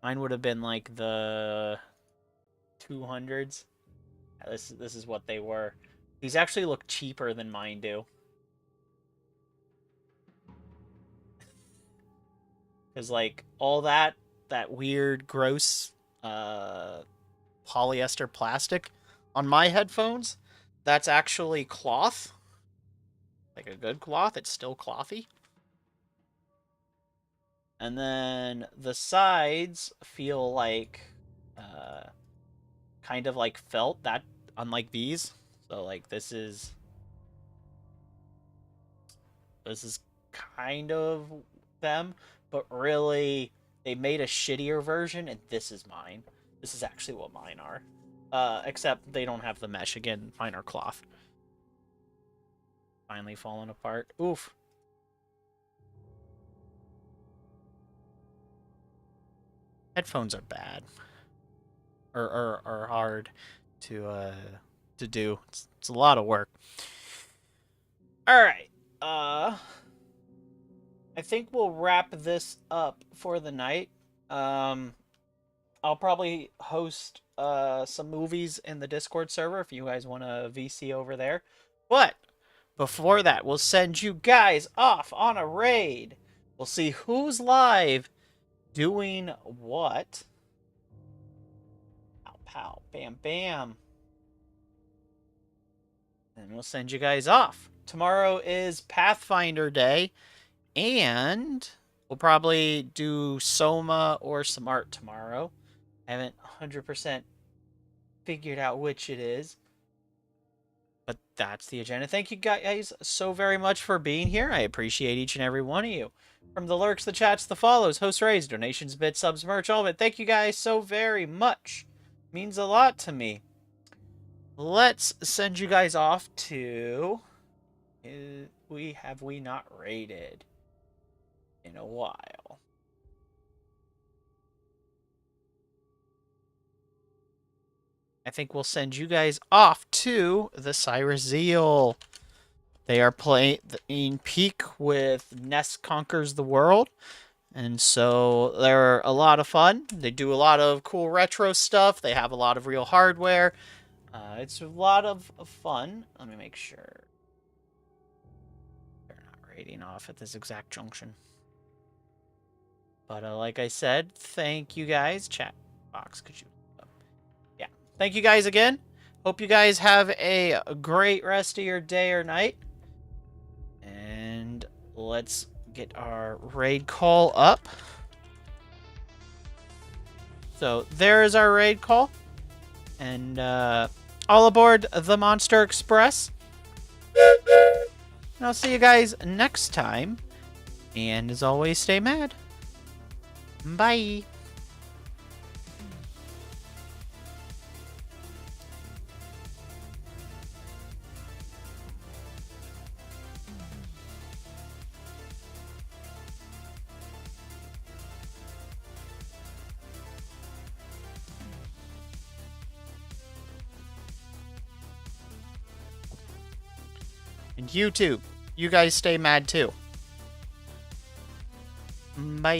Mine would have been, like, the 200s. This is what they were. These actually look cheaper than mine do. Because, like, all that weird, gross, polyester plastic on my headphones, that's actually cloth. Like a good cloth. It's still clothy. And then the sides feel like kind of like felt. That unlike these. So like this is kind of them, but really they made a shittier version, and this is mine. This is actually what mine are. Except they don't have the mesh. Again, mine are cloth. Finally falling apart. Oof. Headphones are bad. Or hard to do. It's a lot of work. Alright. I think we'll wrap this up for the night. I'll probably host some movies in the Discord server if you guys want to VC over there. But before that, we'll send you guys off on a raid. We'll see who's live doing what. Pow, pow, bam, bam. And we'll send you guys off. Tomorrow is Pathfinder Day, and we'll probably do Soma or some art tomorrow. I haven't 100% figured out which it is. But that's the agenda. Thank you guys so very much for being here. I appreciate each and every one of you. From the lurks, the chats, the follows, host raise, donations, bits, subs, merch, all of it. Thank you guys so very much. Means a lot to me. Let's send you guys off to... we not raided in a while. I think we'll send you guys off to the Cyrezeel. They are playing Peak with Nest Conquers the World. And so they're a lot of fun. They do a lot of cool retro stuff. They have a lot of real hardware. It's a lot of fun. Let me make sure they're not raiding off at this exact junction. But like I said, thank you guys. Chat box, could you... yeah. Thank you guys again. Hope you guys have a great rest of your day or night. And let's get our raid call up. So there is our raid call. And all aboard the Monster Express. And I'll see you guys next time. And as always, stay mad. Bye. And YouTube, you guys stay mad too. Bye.